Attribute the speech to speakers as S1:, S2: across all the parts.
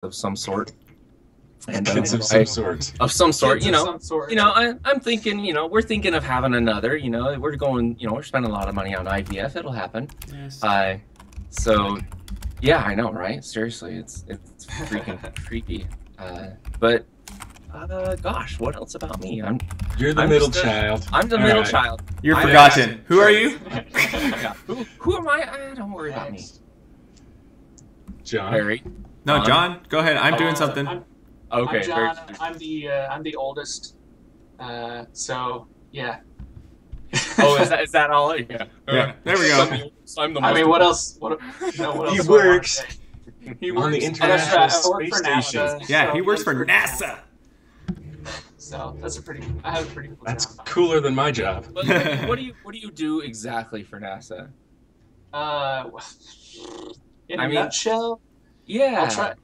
S1: of some sort. And
S2: Kids of some sort.
S1: Of some sort,
S3: Kids
S1: you
S3: of
S1: know.
S3: some sort.
S1: You know, I'm thinking, you know, we're thinking of having another. You know, we're going, you know, we're spending a lot of money on IVF. It'll happen.
S4: Yes.
S1: So, yeah, I know, right? Seriously, it's freaking creepy. But gosh, what else about me?
S2: You're the middle child.
S1: I'm the middle child.
S4: You're forgotten. Who are you?
S1: Yeah. Who am I? Don't worry about me.
S2: John.
S1: Harry.
S4: No, John. Go ahead. I'm doing something.
S1: Okay.
S3: I'm John. I'm the oldest. So yeah.
S1: Oh, is that all? Yeah.
S4: Yeah. There we go.
S1: I'm the
S3: I mean, what else? What
S2: He
S3: else
S2: works.
S1: He
S2: On
S1: works
S2: the International
S3: I work
S2: Space
S3: for NASA.
S2: Station.
S4: Yeah,
S3: So
S4: he works for
S3: pretty
S4: NASA.
S3: So I have a pretty cool
S2: That's
S3: job.
S2: cooler than my job.
S1: What do you do exactly for NASA?
S3: In a nutshell,
S1: Yeah.
S3: I'll try.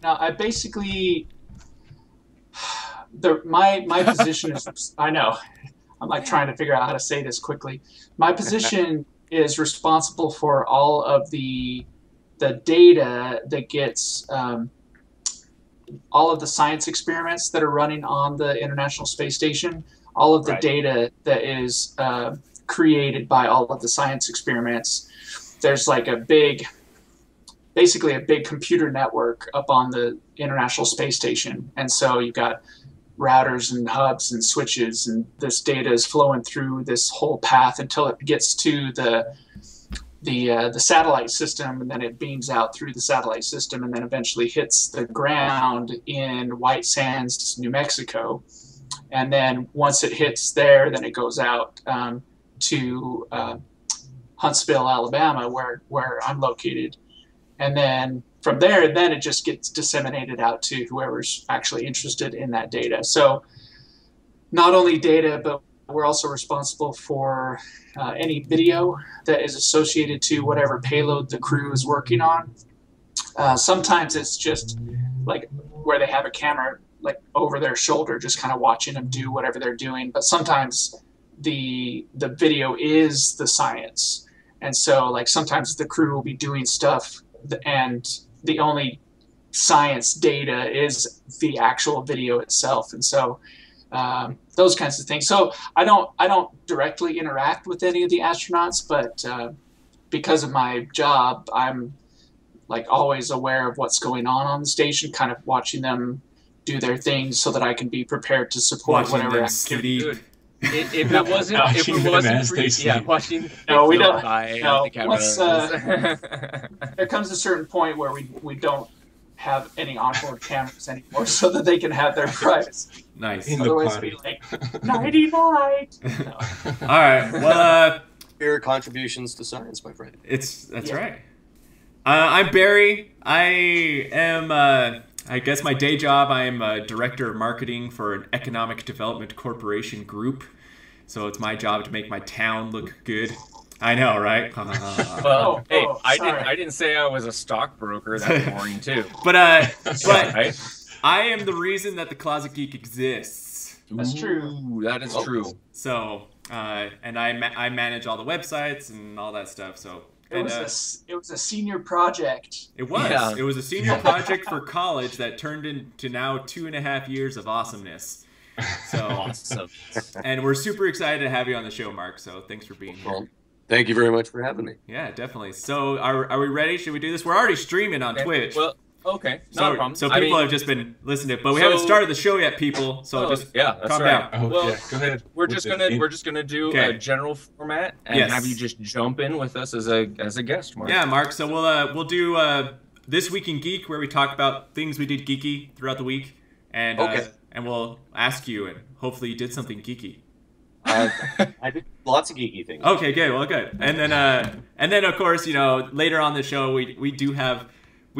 S3: Now, I basically my position is. I know. I'm like trying to figure out how to say this quickly. My position is responsible for all of the data that gets all of the science experiments that are running on the International Space Station. All of the data that is created by all of the science experiments. There's like basically a big computer network up on the International Space Station, and so you've got routers and hubs and switches, and this data is flowing through this whole path until it gets to the satellite system, and then it beams out through the satellite system, and then eventually hits the ground in White Sands, New Mexico, and then once it hits there, then it goes out to Huntsville, Alabama, where I'm located. And then from there, then it just gets disseminated out to whoever's actually interested in that data. So not only data, but we're also responsible for any video that is associated to whatever payload the crew is working on. Sometimes it's just like where they have a camera like over their shoulder, just kind of watching them do whatever they're doing. But sometimes the video is the science. And so like sometimes the crew will be doing stuff and the only science data is the actual video itself. And so those kinds of things. So I don't directly interact with any of the astronauts, but because of my job, I'm like always aware of what's going on the station, kind of watching them do their things so that I can be prepared to support whatever activity.
S1: If it wasn't watching.
S3: No, we don't.
S1: No,
S3: once there comes a certain point where we don't have any onboard cameras anymore, so that they can have their privacy.
S4: Nice.
S3: Otherwise, be like nighty night. No.
S4: All right. Well,
S5: your contributions to science, my friend.
S4: That's right. I'm Barry. I am. I guess my day job, I am a director of marketing for an economic development corporation group. So it's my job to make my town look good. I know, right?
S1: Well, hey, I didn't say I was a stockbroker. That's boring too.
S4: But
S1: right?
S4: I am the reason that the Closet Geek exists.
S3: That's true.
S1: Ooh, that is true.
S4: So, and I manage all the websites and all that stuff. So.
S3: It was a senior project.
S4: It was. Yeah. It was a senior project for college that turned into now 2.5 years of awesomeness. So
S1: awesome.
S4: And we're super excited to have you on the show, Mark. So thanks for being here.
S5: Well, thank you very much for having me.
S4: Yeah, definitely. So are we ready? Should we do this? We're already streaming on Twitch.
S1: Well, okay. Not a problem.
S4: So people have just been listening to it, but we haven't started the show yet, people. So just calm down.
S2: Oh,
S1: well,
S2: yeah, go ahead.
S1: We're just gonna do a general format and have you just jump in with us as a guest, Mark.
S4: Yeah, Mark. So we'll do This Week in Geek, where we talk about things we did geeky throughout the week, and and we'll ask you, and hopefully you did something geeky.
S5: I did lots of geeky things.
S4: Okay, good. Well, good. And then of course, you know, later on the show, we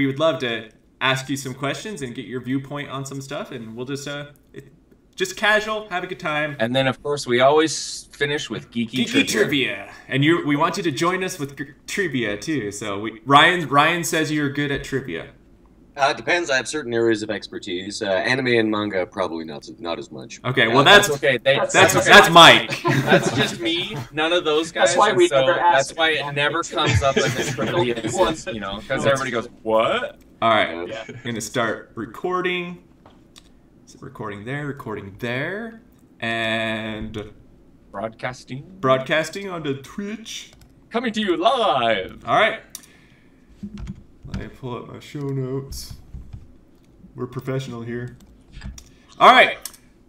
S4: would love to ask you some questions and get your viewpoint on some stuff, and we'll just casual, have a good time.
S1: And then, of course, we always finish with geeky
S4: trivia. And we want you to join us with trivia too. So Ryan says you're good at trivia.
S5: It depends. I have certain areas of expertise. Anime and manga, probably not as much.
S4: Okay, well that's
S1: okay.
S4: That's Mike.
S1: That's just me. None of those guys.
S3: That's why we never ask.
S1: That's why it never comes up in this trivia, you know, because everybody goes, "What?"
S4: All right.
S3: Yeah.
S4: I'm going to start recording. So recording there, and broadcasting onto Twitch.
S1: Coming to you live.
S4: All right. Let me pull up my show notes. We're professional here. All right.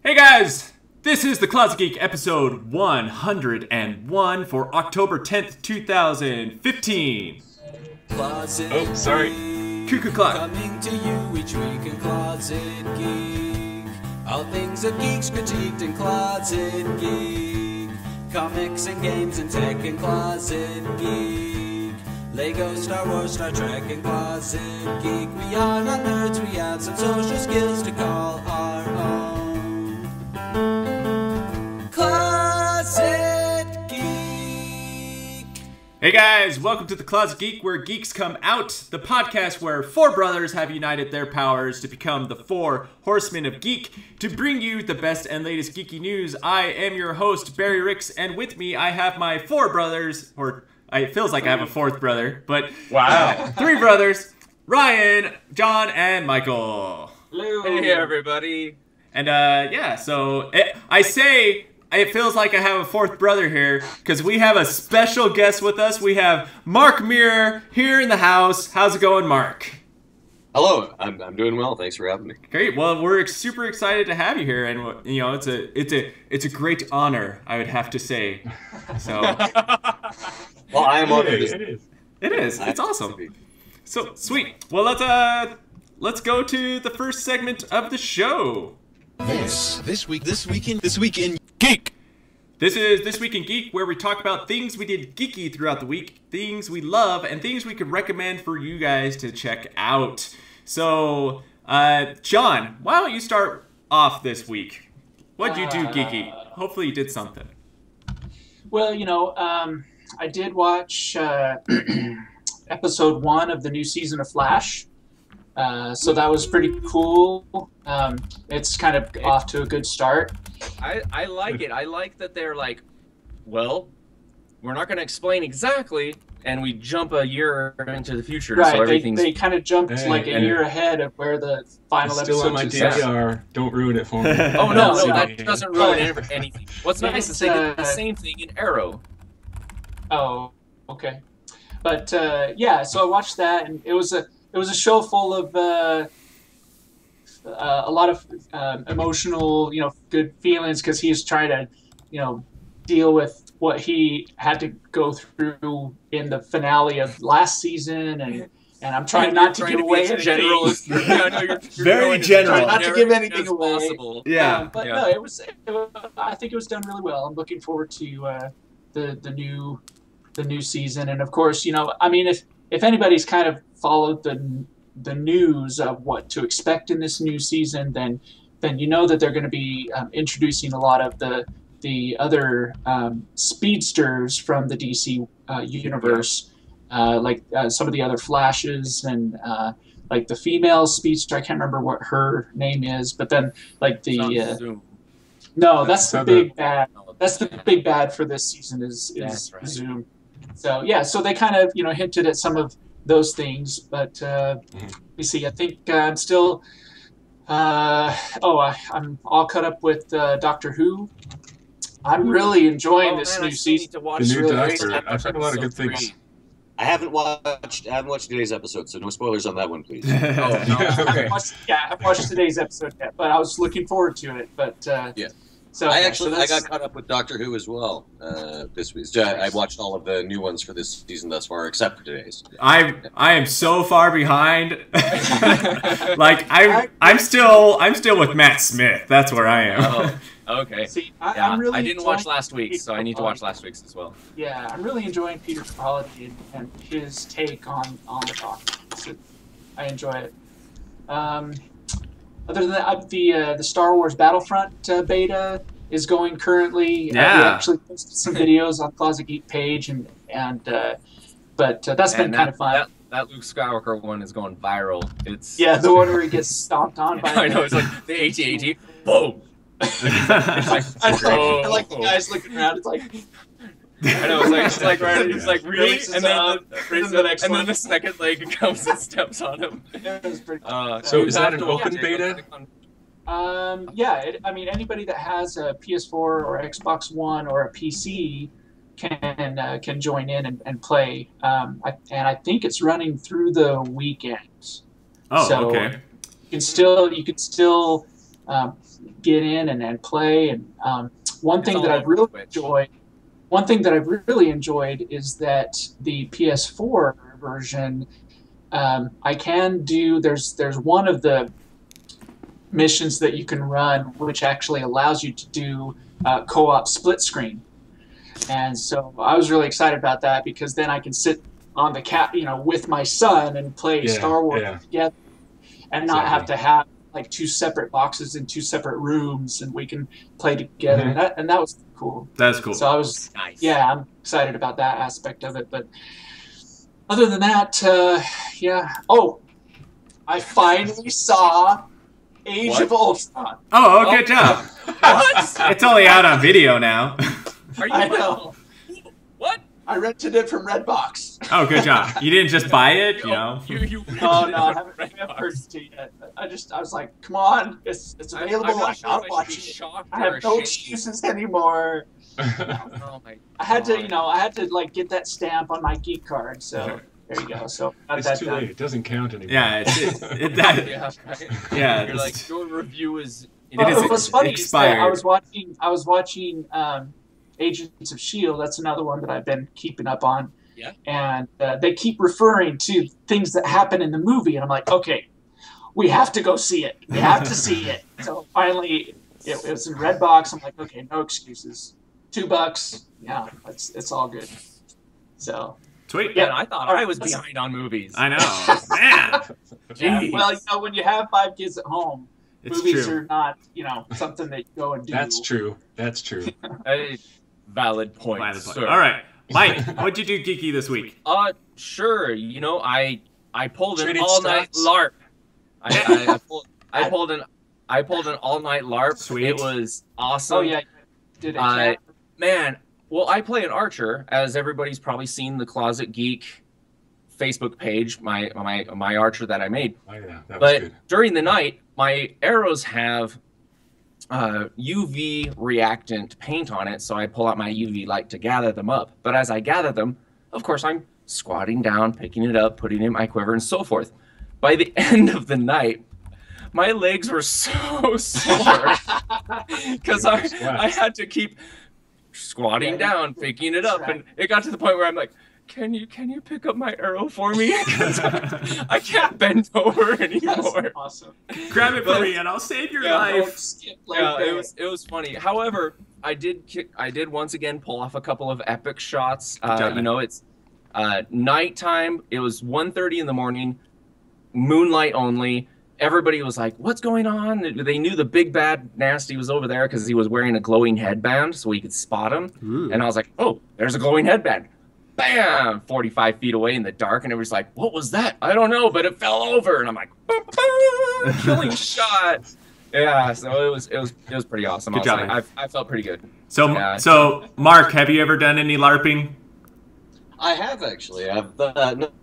S4: Hey, guys. This is the Closet Geek episode 101 for October 10th, 2015.
S2: Oh, sorry.
S4: Cuckoo clock.
S6: Coming to you each week in Closet Geek. All things of geeks critiqued in Closet Geek. Comics and games and tech in Closet Geek. Lego, Star Wars, Star Trek in Closet Geek. We are not nerds, we have some social skills to call our own. Closet Geek.
S4: Hey guys, welcome to the Closet Geek, where geeks come out, the podcast where four brothers have united their powers to become the four horsemen of geek to bring you the best and latest geeky news. I am your host, Barry Ricks, and with me I have my four brothers, or it feels like I have a fourth brother, but
S1: Wow.
S4: three brothers, Ryan, John, and Michael.
S3: Hello.
S1: Hey, everybody.
S4: And it feels like I have a fourth brother here because we have a special guest with us. We have Mark Meer here in the house. How's it going, Mark?
S5: Hello, I'm doing well. Thanks for having me.
S4: Great. Well, we're super excited to have you here, and you know, it's a great honor, I would have to say. So,
S5: Well, I am honored.
S2: It is.
S4: it is. It's awesome. So sweet. Well, let's go to the first segment of the show.
S6: This week in Geek.
S4: This is This Week in Geek, where we talk about things we did geeky throughout the week, things we love, and things we could recommend for you guys to check out. So, John, why don't you start off this week? What'd you do geeky? Hopefully you did something.
S3: Well, you know, I did watch episode 1 of the new season of Flash. So that was pretty cool. It's kind of off to a good start.
S1: I like it. I like that they're like, well, we're not going to explain exactly, and we jump a year into the future,
S3: Right,
S1: so everything's...
S3: they kind of jumped
S2: Hey,
S3: like a
S1: and-
S3: year ahead of where the final
S2: It's still on
S3: episode
S2: my
S3: is set.
S2: DVR. Don't ruin it for me.
S1: Oh,
S3: No,
S1: no,
S3: no.
S1: that doesn't ruin anything. What's nice is they did the
S3: It's,
S1: same thing in Arrow.
S3: Oh, okay. But yeah, so I watched that, and it was a show full of a lot of emotional, you know, good feelings because he's trying to, you know, deal with what he had to go through in the finale of last season, and I'm trying not to give away anything.
S1: generalist. Yeah, I know you're
S4: Very
S1: going as
S4: general.
S3: Try not to give anything
S1: as
S3: away.
S1: possible.
S4: Yeah.
S3: But
S1: Yeah.
S3: no, it was. I think it was done really well. I'm looking forward to the new season, and of course, you know, I mean, if anybody's kind of followed the news of what to expect in this new season, then you know that they're going to be introducing a lot of the other speedsters from the DC universe, like some of the other Flashes and like the female speedster. I can't remember what her name is, but then like
S1: It's not
S3: the
S1: Zoom.
S3: no, that's the
S2: Not
S3: big bad. That's the big bad for this season is
S1: That's right.
S3: Zoom. So yeah, so they kind of, you know, hinted at some of those things, but we see. I think I'm still. I'm all caught up with Doctor Who. I'm really enjoying this
S1: man, I
S3: new
S1: still need
S3: season.
S1: to watch
S2: The new
S1: really
S2: Doctor.
S1: great
S2: I've heard a lot of good
S1: episode
S2: things.
S1: 3.
S5: I haven't watched today's episode, so no spoilers on that one, please.
S1: Oh, no,
S2: Okay.
S3: I haven't watched today's episode yet, but I was looking forward to it. But
S5: Yeah.
S3: So
S5: I
S3: yeah,
S5: actually
S3: so
S5: I
S3: that's-
S5: got caught up with Doctor Who as well this week. I watched all of the new ones for this season thus far, except for today's.
S4: I am so far behind. Like I'm still with Matt Smith. That's where I am.
S1: Oh, okay.
S3: See,
S1: Yeah,
S3: I'm really
S1: I didn't watch
S3: enjoying
S1: last week's, so I need to watch last week's as well.
S3: Yeah, I'm really enjoying Peter Capaldi and his take on the Doctor. I enjoy it. Other than that, the Star Wars Battlefront beta is going currently.
S4: Yeah.
S3: We actually posted some videos on Closet Geek page, but that's been
S1: And
S3: kind of fun.
S1: That Luke Skywalker one is going viral. It's
S3: Yeah, the one where he gets stomped on by.
S1: I know, it's like the AT-AT. Boom. It's like,
S3: I like the guys looking around. It's like
S1: I know it's like right. He's like really,
S3: Raises
S1: and then
S3: up, raises the next
S1: and
S3: one.
S1: then the second leg comes and steps on him.
S3: It was pretty
S2: So
S1: you
S2: is
S1: have
S2: that an
S1: to
S2: open
S1: watch it.
S2: beta?
S3: Yeah, I mean, anybody that has a PS4 or Xbox One or a PC can join in and play. And I think it's running through the weekends.
S4: Oh,
S3: So
S4: okay.
S3: you can still get in and play. And one
S1: It's
S3: thing
S1: all
S3: that I've
S1: over
S3: really
S1: Twitch.
S3: enjoyed. One thing that I've really enjoyed is that the PS4 version, I can do. There's one of the missions that you can run, which actually allows you to do co-op split screen. And so I was really excited about that because then I can sit on the with my son and play Star Wars together, and not have to have like two separate boxes in two separate rooms, and we can play together. And that was cool.
S4: That's cool.
S3: So I was,
S1: Nice.
S3: yeah, I'm excited about that aspect of it. But other than that, yeah. Oh, I finally saw Age of Ultron.
S4: Oh, good job.
S1: What?
S4: It's only out on video now.
S1: Are you?
S3: I know.
S1: What?
S3: I rented it from Redbox.
S4: Oh, good job. You didn't just buy it, you know?
S1: You
S3: Oh no, I haven't purchased it yet. I was like, come on, it's available.
S1: I'm not sure
S3: I'll
S1: if I
S3: watch
S1: should be
S3: it.
S1: shocked
S3: I
S1: or
S3: have no
S1: ashamed.
S3: excuses anymore.
S1: Oh my
S3: I had to,
S1: God.
S3: I had to like get that stamp on my Geek card. So there you go. So got
S2: It's
S3: that
S2: too
S3: done.
S2: late. It doesn't count anymore.
S4: Yeah,
S1: Yeah, right?
S4: Yeah,
S1: You're
S4: it's-
S1: like, your review is.
S4: It is
S3: What's funny is that
S4: expired.
S3: I was watching Agents of Shield. That's another one that I've been keeping up on.
S1: Yeah.
S3: And they keep referring to things that happen in the movie, and I'm like, okay, we have to go see it. We have to see it. So finally, it was in Redbox. I'm like, okay, no excuses. $2. Yeah, it's all good. So
S4: Sweet.
S1: Yeah, I thought I was behind on movies.
S4: I know. Man.
S3: yeah,
S1: Jeez.
S3: well, when you have 5 kids at home,
S4: It's
S3: movies
S4: true.
S3: are not, something that you go and do.
S2: That's true. That's true.
S1: A valid point.
S4: By the point.
S1: Sir.
S4: All right. Mike, what'd you do geeky this week?
S1: Sure. I pulled an
S2: Traded
S1: all-night
S2: stocks?
S1: LARP. I pulled an all-night LARP.
S4: Sweet.
S1: It was awesome.
S3: Oh yeah, did it.
S1: Man, well, I play an archer, as everybody's probably seen the Closet Geek Facebook page, my archer that I made.
S2: Oh, yeah, that was
S1: But
S2: good.
S1: during the night, my arrows have UV reactant paint on it, so I pull out my UV light to gather them up. But as I gather them, of course, I'm squatting down, picking it up, putting it in my quiver, and so forth. By the end of the night, my legs were so sore because I had to keep squatting down, picking it up, and it got to the point where I'm like, can you pick up my arrow for me? 'Cause I can't bend over
S3: That's
S1: anymore.
S3: awesome.
S4: Grab it for me and I'll save your
S1: Yeah,
S3: Don't
S4: life.
S3: skip leg
S1: Yeah,
S3: day.
S1: it was funny. However, I did once again pull off a couple of epic shots.
S4: job, man.
S1: It's nighttime. It was 1:30 in the morning, moonlight only. Everybody was like, "What's going on?" They knew the big bad nasty was over there because he was wearing a glowing headband, so we could spot him.
S4: Ooh.
S1: And I was like, "Oh, there's a glowing headband." Bam! 45 feet away in the dark, and it was like, "What was that?" I don't know, but it fell over, and I'm like, "Boom, boom, killing shot." Yeah, so it was pretty awesome.
S4: Good
S1: I was
S4: job,
S1: like, I felt pretty good.
S4: So,
S1: Yeah.
S4: so Mark, have you ever done any LARPing?
S5: I have actually. I've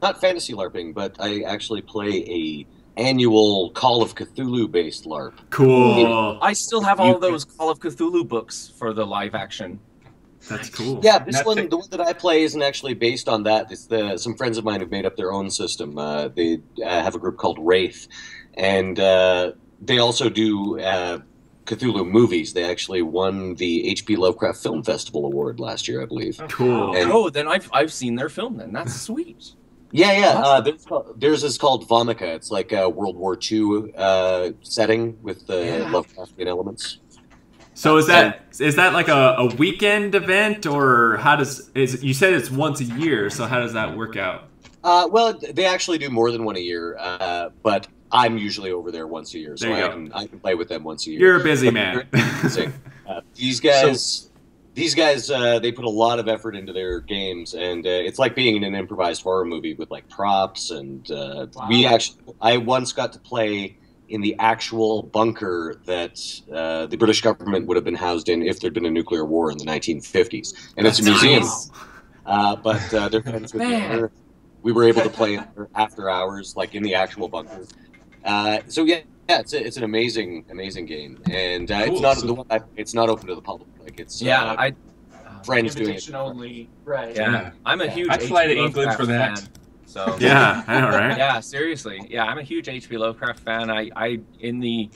S5: not fantasy LARPing, but I actually play a annual Call of Cthulhu based LARP.
S4: Cool.
S1: I still have all those Call of Cthulhu books for the live action.
S4: That's cool.
S5: Yeah, this
S2: That
S5: one,
S2: thing-
S5: the one that I play, isn't actually based on that. It's some friends of mine have made up their own system. They have a group called Wraith, and they also do Cthulhu movies. They actually won the H.P. Lovecraft Film Festival Award last year, I believe.
S4: Cool.
S5: And-
S1: Oh, then I've seen their film. Then that's sweet.
S5: Yeah. Theirs is called Vomica. It's like a World War II setting with the
S1: Yeah.
S5: Lovecraftian elements.
S4: So is that like a weekend event, or you said it's once a year, so how does that work out?
S5: Well, they actually do more than one a year, but I'm usually over there once a year, so
S4: There you
S5: I can play with them once a year.
S4: You're a busy man.
S5: These guys, they put a lot of effort into their games, and it's like being in an improvised horror movie with like props. And
S3: Wow.
S5: I once got to play in the actual bunker that the British government would have been housed in if there'd been a nuclear war in the 1950s. And it's a museum. But they're friends with the owner. We were able to play after hours, like in the actual bunker. So yeah, it's an amazing game, and cool. It's not open to the public. Like it's friends doing it.
S3: Only, right?
S1: Yeah, I'm a huge.
S2: I'd fly to England for that.
S1: Fan, so
S4: yeah, I know, right?
S1: Yeah, seriously. Yeah, I'm a huge H.P. Lovecraft fan. I in the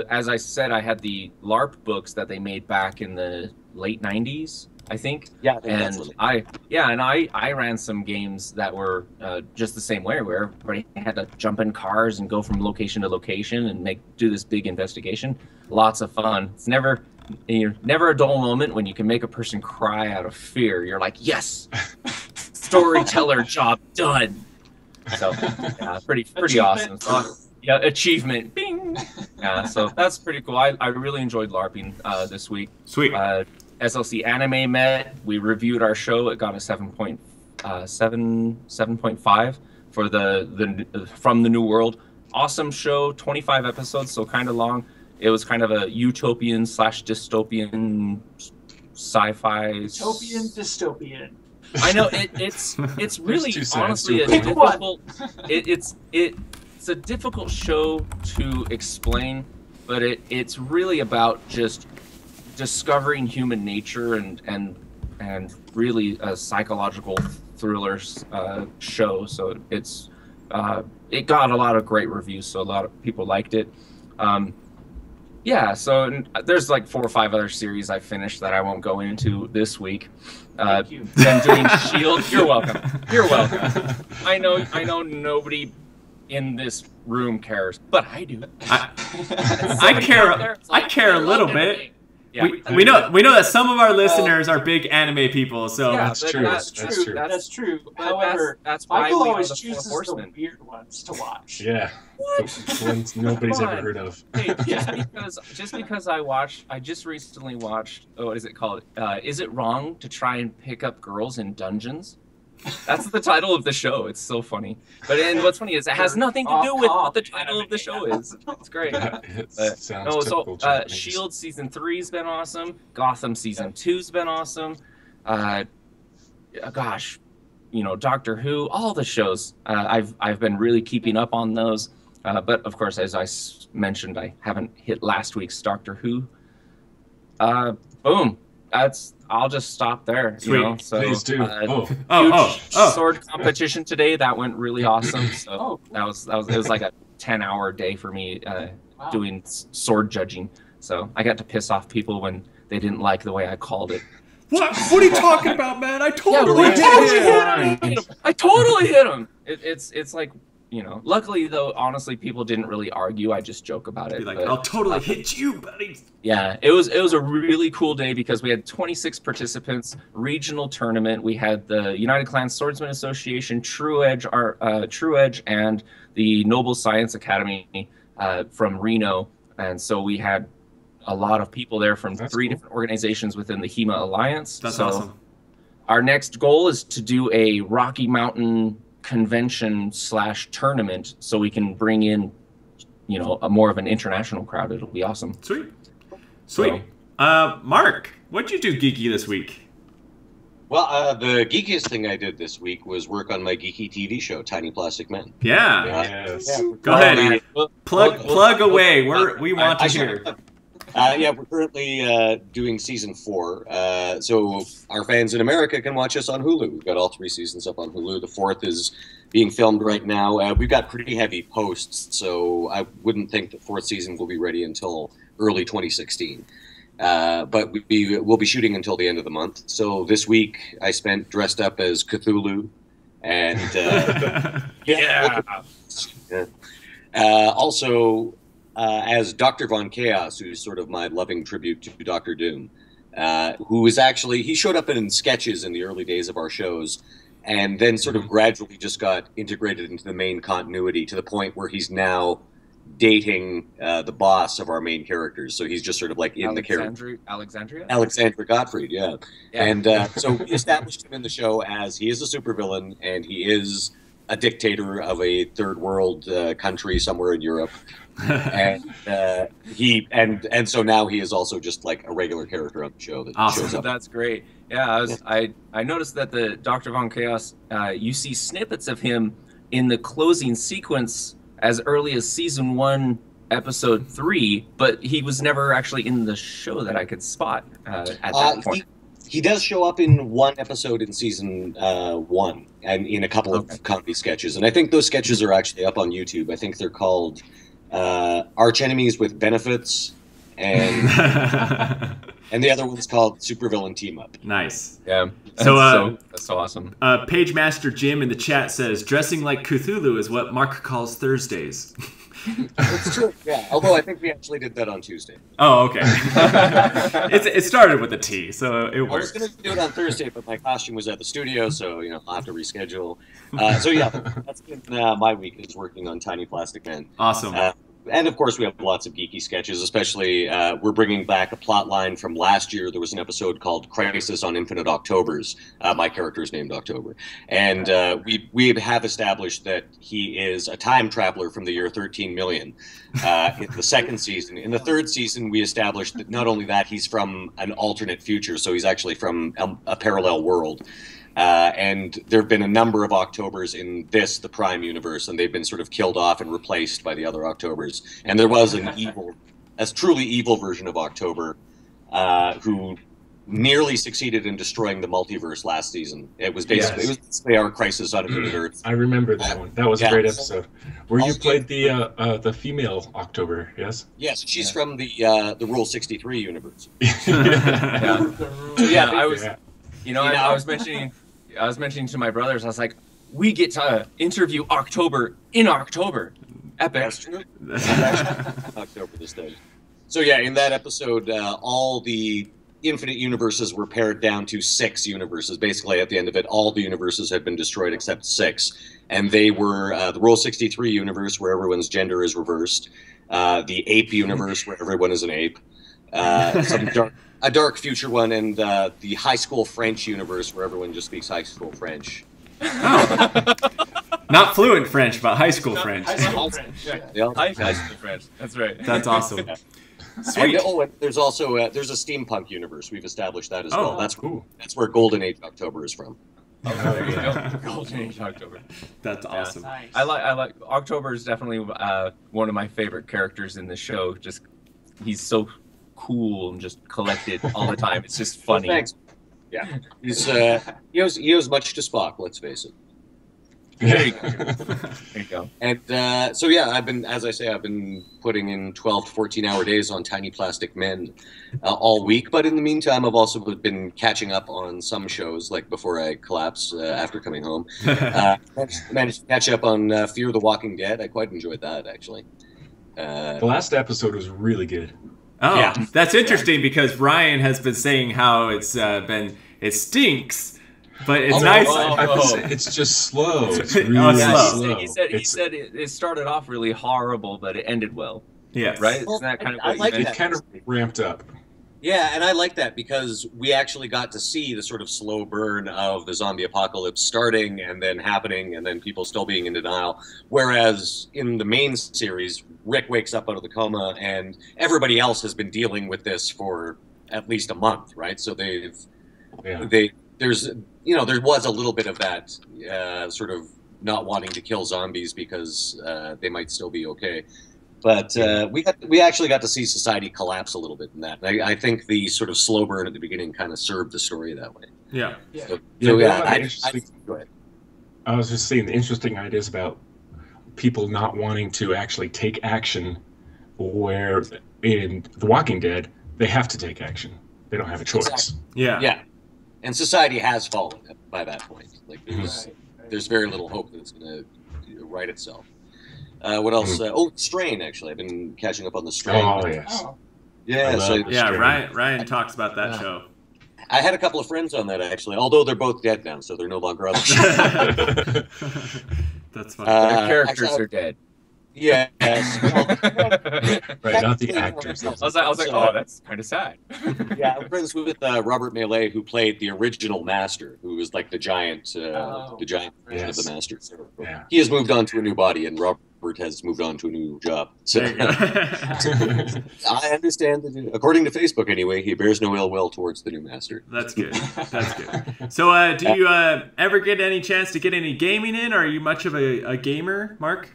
S1: as I said, I had the LARP books that they made back in the late '90s. I think.
S5: Yeah,
S1: and I ran some games that were just the same way, where everybody had to jump in cars and go from location to location and do this big investigation. Lots of fun. It's never a dull moment when you can make a person cry out of fear. You're like, yes, storyteller job done. So yeah, pretty awesome. So, yeah, achievement, bing. Yeah, so that's pretty cool. I really enjoyed LARPing this week.
S4: Sweet.
S1: SLC Anime met. We reviewed our show. It got a 7.5 for the From the New World. Awesome show. 25 episodes, so kind of long. It was kind of a utopian / dystopian sci-fi.
S3: Utopian, dystopian.
S1: I know it's really honestly a difficult. It's a difficult show to explain, but it's really about just discovering human nature and really a psychological thriller show. So it got a lot of great reviews, so a lot of people liked it. Yeah, so there's like 4 or 5 other series I finished that I won't go into this week.
S3: Thank you.
S1: Been doing Shield. You're welcome. You're welcome. I know nobody in this room cares, but I do.
S4: I care a little bit. Yeah, we know that some of our listeners are big anime people, so
S1: yeah,
S2: that's true.
S3: That's true. However,
S1: that's why
S3: Michael
S1: we
S3: always
S1: are the
S3: chooses
S1: Four
S3: the
S1: Horsemen.
S3: weird ones to watch.
S2: Yeah.
S1: What?
S2: The ones nobody's ever heard of.
S1: Hey, just because I just recently watched. Oh, what is it called? Is it wrong to try and pick up girls in dungeons? That's the title of the show. It's so funny. And what's funny is it has nothing to do with what the title of the show is. It's great. Shield season 3's been awesome. Gotham season 2's been awesome. Gosh, Doctor Who, all the shows. I've been really keeping up on those. But of course, as I mentioned, I haven't hit last week's Doctor Who. Boom. I'll just stop there.
S2: Sweet.
S1: So,
S2: please do.
S1: Huge sword competition today. That went really awesome. So it was like a 10-hour day for me doing sword judging. So I got to piss off people when they didn't like the way I called it.
S4: What are you talking about, man? I totally
S1: hit him. I totally hit him. It's like, luckily though, honestly, people didn't really argue. I just joke about it.
S4: Like, I'll totally hit you, buddy.
S1: Yeah, it was a really cool day because we had 26 participants, regional tournament. We had the United Clan Swordsman Association, True Edge, and the Noble Science Academy from Reno, and so we had a lot of people there from three different organizations within the HEMA Alliance.
S4: That's awesome.
S1: Our next goal is to do a Rocky Mountain convention / tournament so we can bring in a more of an international crowd. It'll be awesome.
S4: Sweet. Mark, what'd you do geeky this week?
S5: Well, the geekiest thing I did this week was work on my geeky TV show, Tiny Plastic Men.
S2: Yes.
S4: Go ahead. Plug away. We want to hear.
S5: We're currently doing season 4. So our fans in America can watch us on Hulu. We've got all 3 seasons up on Hulu. The 4th is being filmed right now. We've got pretty heavy posts, so I wouldn't think the 4th season will be ready until early 2016. But we'll be shooting until the end of the month. So this week I spent dressed up as Cthulhu, and also as Dr. Von Chaos, who's sort of my loving tribute to Dr. Doom, who is actually, he showed up in sketches in the early days of our shows, and then sort of gradually just got integrated into the main continuity to the point where he's now dating the boss of our main characters. So he's just sort of like in the character. Alexandra Gottfried, yeah. And so we established him in the show as he is a supervillain, and he is a dictator of a third world country somewhere in Europe. and so now he is also just like a regular character on the show that shows up.
S1: That's great. Yeah, I noticed that the Dr. Von Chaos, you see snippets of him in the closing sequence as early as season 1, episode 3, but he was never actually in the show that I could spot at that point.
S5: He does show up in one episode in season 1 and in a couple of comedy sketches, and I think those sketches are actually up on YouTube. I think they're called Arch Enemies with Benefits, and and the other one's called Supervillain Team Up.
S4: Nice.
S1: Yeah.
S4: So
S1: that's so awesome.
S4: Page Master Jim in the chat says, dressing like Cthulhu is what Mark calls Thursdays.
S5: It's true, yeah. Although I think we actually did that on Tuesday.
S4: Oh, okay. It started with a T, so it works.
S5: I was going to do it on Thursday, but my costume was at the studio, so I'll have to reschedule. So yeah, that's been my week, is working on Tiny Plastic Men.
S4: Awesome.
S5: And of course, we have lots of geeky sketches. Especially, we're bringing back a plot line from last year. There was an episode called "Crisis on Infinite Octobers." My character is named October, and we have established that he is a time traveler from the year 13 million. In the second season, in the third season, we established that not only that, he's from an alternate future, so he's actually from a parallel world. And there have been a number of Octobers in the Prime universe, and they've been sort of killed off and replaced by the other Octobers. And there was a truly evil version of October, who nearly succeeded in destroying the multiverse last season. It was basically our Crisis on Infinite Earth.
S2: I remember that one. That was a great episode. Where you played the female October, yes?
S5: Yes, she's from the Rule 63 universe.
S1: I was mentioning to my brothers, I was like, we get to interview October in October. Epic.
S5: October this day. So yeah, in that episode, all the infinite universes were pared down to 6 universes. Basically, at the end of it, all the universes had been destroyed except 6. And they were the Rule 63 universe, where everyone's gender is reversed, the ape universe, where everyone is an ape, a dark future one, and the high school French universe, where everyone just speaks high school French.
S4: Oh. Not fluent French, but high school French.
S3: High school French. Yeah.
S1: High school French. That's right.
S4: That's awesome.
S5: Sweet. And there's also there's a steampunk universe. We've established that as well. That's where Golden Age October is from.
S1: Oh, there you go. Golden Age October.
S4: That's awesome.
S3: Nice.
S1: I like October is definitely one of my favorite characters in the show. Just he's so cool and just collected all the time. It's just funny.
S5: Thanks. Yeah, he owes much to Spock. Let's face it.
S1: There you go.
S5: And so yeah, I've been putting in 12 to 14-hour days on Tiny Plastic Men all week. But in the meantime, I've also been catching up on some shows, like before I collapse after coming home. Managed to catch up on Fear the Walking Dead. I quite enjoyed that, actually.
S2: The last episode was really good.
S4: Oh, yeah. That's interesting because Ryan has been saying how it stinks, but it's nice.
S2: It's just slow. It's really slow.
S1: He said it started off really horrible, but it ended well.
S4: Yes.
S1: Right?
S5: Well,
S1: Isn't that kind of
S5: I
S1: what
S5: like
S1: you
S2: It kind of ramped up.
S5: Yeah, and I like that because we actually got to see the sort of slow burn of the zombie apocalypse starting and then happening and then people still being in denial. Whereas in the main series, Rick wakes up out of the coma and everybody else has been dealing with this for at least a month, right? So there was a little bit of that sort of not wanting to kill zombies because they might still be okay. But we actually got to see society collapse a little bit in that. I think the sort of slow burn at the beginning kind of served the story that way.
S4: Yeah.
S2: I was just saying the interesting ideas about people not wanting to actually take action, where in The Walking Dead, they have to take action. They don't have a choice.
S5: Exactly.
S4: Yeah.
S5: Yeah. And society has fallen by that point. Like there's very little hope that it's going to right itself. What else? Strain, actually. I've been catching up on the Strain.
S2: Oh, yes.
S5: Yeah,
S4: Ryan talks about that show.
S5: I had a couple of friends on that, actually, although they're both dead now, so they're no longer on the show.
S4: That's funny.
S1: Their characters are dead.
S5: Yeah.
S2: Right, not the actors.
S1: I was like, oh, that's kind of sad.
S5: Yeah, I'm friends with Robert Melee, who played the original Master, who was like the giant version of the Master. So he has moved on to a new body, and Robert has moved on to a new job. So
S4: There you go.
S5: I understand that, according to Facebook anyway, he bears no ill will towards the new master.
S4: That's good. That's good. So, do you ever get any chance to get any gaming in? Or are you much of a gamer, Mark?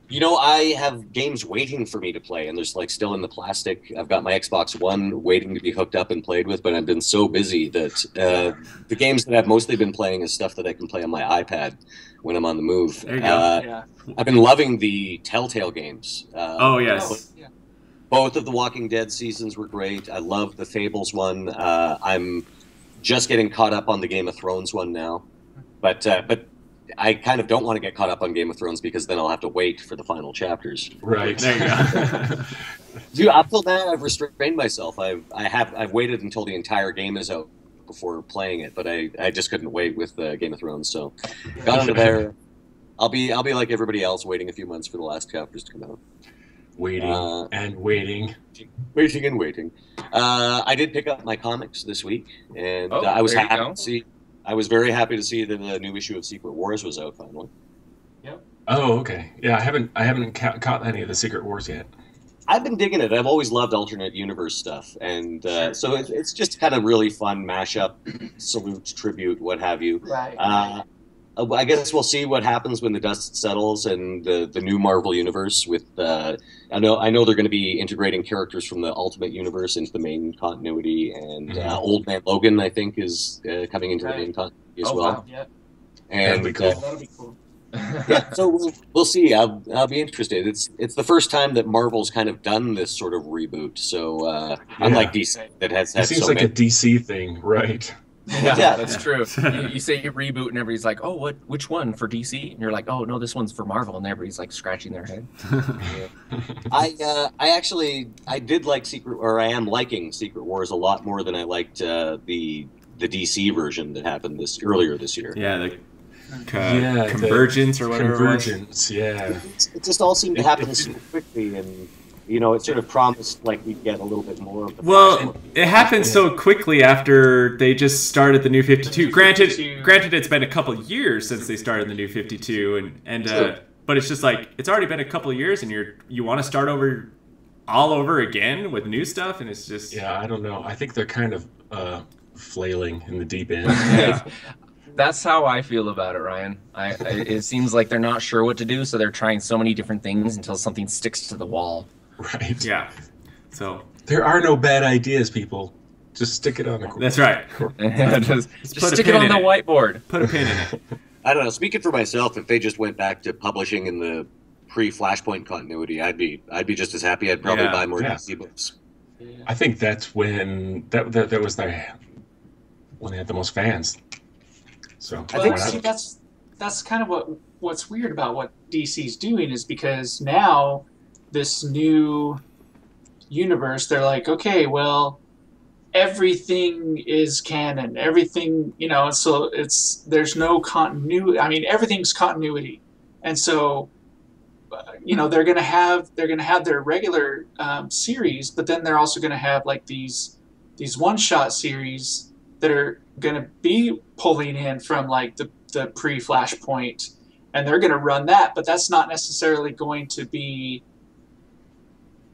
S5: You know, I have games waiting for me to play, and there's like still in the plastic. I've got my Xbox One waiting to be hooked up and played with, but I've been so busy that the games that I've mostly been playing is stuff that I can play on my iPad when I'm on the move.
S4: There you go.
S3: Yeah.
S5: I've been loving the Telltale games.
S4: Oh, yes.
S3: Yeah.
S5: Both of the Walking Dead seasons were great. I love the Fables one. I'm just getting caught up on the Game of Thrones one now, but I kind of don't want to get caught up on Game of Thrones because then I'll have to wait for the final chapters.
S2: Right.
S4: There you go.
S5: Dude, up till now, I've restrained myself. I've waited until the entire game is out before playing it, but I just couldn't wait with Game of Thrones. So got under there. I'll be like everybody else, waiting a few months for the last chapters to come out.
S2: Waiting and waiting.
S5: Waiting and waiting. I did pick up my comics this week, and
S1: Oh,
S5: I was
S1: there you
S5: happy
S1: go.
S5: to see. I was very happy to see that the new issue of Secret Wars was out finally.
S2: Oh, okay. Yeah, I haven't caught any of the Secret Wars yet.
S5: I've been digging it. I've always loved alternate universe stuff, and so it's just kind of really fun mashup, salute, tribute, what have you.
S3: Right.
S5: I guess we'll see what happens when the dust settles and the new Marvel universe. With I know they're going to be integrating characters from the Ultimate Universe into the main continuity, and Old Man Logan, I think, is coming into the main continuity as well.
S1: Wow.
S3: Yeah.
S5: And
S2: That'd be cool.
S3: That'll be cool.
S5: yeah, so we'll see. I'll be interested. It's the first time that Marvel's kind of done this sort of reboot. So unlike DC, that has
S2: It
S5: had
S2: seems
S5: so
S2: like
S5: many.
S2: a DC thing, right?
S1: Yeah, that's true. You say you reboot, and everybody's like, "Oh, which one for DC?" And you're like, "Oh, no, this one's for Marvel," and everybody's like scratching their head.
S5: I did like I am liking Secret Wars a lot more than I liked the DC version that happened earlier this year.
S4: Yeah, the
S2: Yeah,
S4: Convergence or whatever
S2: Convergence, yeah.
S5: It just all seemed to happen so quickly, and it sort of promised like we'd get a little bit more of the.
S4: Well, it happened so quickly after they just started the New 52. Granted, it's been a couple years since they started the New 52, but it's just like it's already been a couple of years, and you want to start all over again with new stuff, and it's just
S2: I don't know. I think they're kind of flailing in the deep end.
S1: Yeah. That's how I feel about it, Ryan. It seems like they're not sure what to do, so they're trying so many different things until something sticks to the wall.
S2: Right.
S4: yeah. So
S2: There are no bad ideas, people. Just stick it on the.
S4: that's right.
S1: just
S4: put a
S1: stick it
S4: pin
S1: on
S4: in
S1: the
S4: it.
S1: whiteboard.
S4: Put a pin in it.
S5: I don't know. Speaking for myself, if they just went back to publishing in the pre-Flashpoint continuity, I'd be just as happy. I'd probably buy more DC books.
S2: I think that's when that was when they had the most fans. So
S5: I think
S3: see, that's kind of what's weird about what DC's doing is because now this new universe, they're like, okay, well, everything is canon, everything, so there's no continuity. I mean, everything's continuity, and so they're gonna have their regular series, but then they're also gonna have like these one-shot series that are gonna be pulling in from like the pre-Flashpoint, and they're gonna run that, but that's not necessarily going to be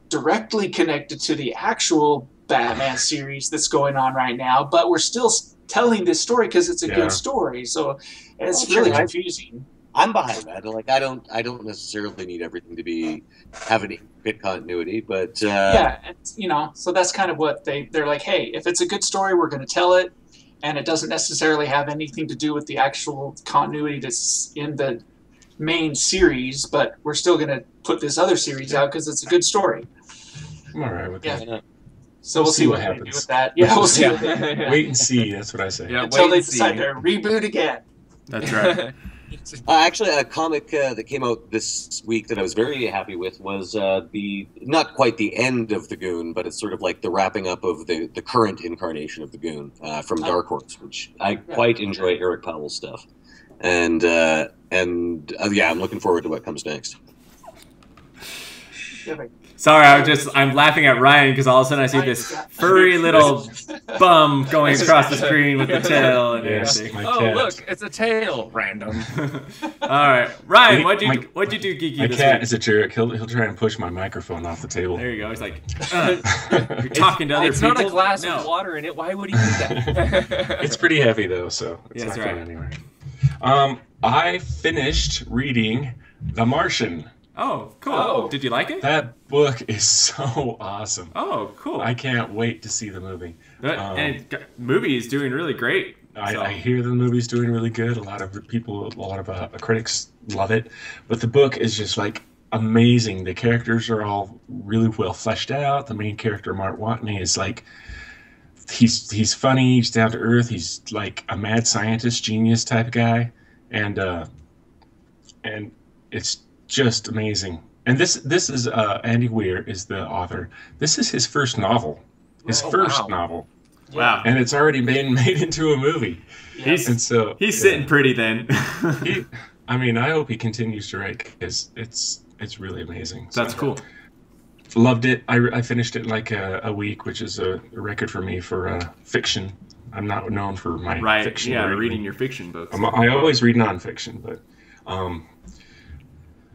S3: directly connected to the actual Batman series that's going on right now, but we're still telling this story because it's a good story, so it's really confusing.
S5: I'm behind that. Like I don't necessarily need everything to have any bit continuity, but
S3: so that's kind of what they're like. Hey, if it's a good story, we're going to tell it, and it doesn't necessarily have anything to do with the actual continuity that's in the main series, but we're still going to put this other series out because it's a good story.
S2: I'm all right with that.
S3: So we'll see what
S2: happens.
S3: they do with that. Yeah, we'll see. What they do.
S2: Wait and see. That's what I say.
S1: Yeah,
S3: Until
S1: wait
S3: they
S1: and see.
S3: decide to reboot again.
S4: That's right.
S5: actually, a comic that came out this week that I was very happy with was not quite the end of the Goon, but it's sort of like the wrapping up of the current incarnation of the Goon from Dark Horse, which I quite enjoy Eric Powell's stuff, and I'm looking forward to what comes next.
S4: Sorry, I'm laughing at Ryan because all of a sudden I see this furry little bum going across the screen with the tail and everything.
S1: Oh, look, it's a tail. Random.
S4: All right, Ryan, what'd you do, Geeky?
S2: My
S4: this
S2: cat
S4: week?
S2: is a jerk. He'll try and push my microphone off the table.
S4: There you go. He's like, you're talking to other
S1: it's
S4: people.
S1: It's not a glass
S4: no.
S1: with water in it. Why would he do that?
S2: It's pretty heavy though, so it's
S4: that's
S2: not
S4: right.
S2: going anywhere. I finished reading The Martian.
S4: Oh, cool.
S1: Oh.
S4: Did you like it?
S2: That book is so awesome.
S4: Oh, cool.
S2: I can't wait to see the movie.
S4: And movie is doing really great.
S2: I hear the movie's doing really good. A lot of critics love it, but the book is just like amazing. The characters are all really well fleshed out. The main character, Mark Watney, is like he's funny. He's down to earth. He's like a mad scientist, genius type guy, and it's just amazing. And this is Andy Weir is the author. This is his first novel. His first novel.
S4: Wow.
S2: And it's already been made into a movie.
S4: He's sitting pretty then.
S2: I hope he continues to write because it's really amazing.
S4: That's cool.
S2: Loved it. I finished it in like a week, which is a record for me for fiction. I'm not known for my fiction.
S4: Yeah, reading your fiction books.
S2: I always read nonfiction, but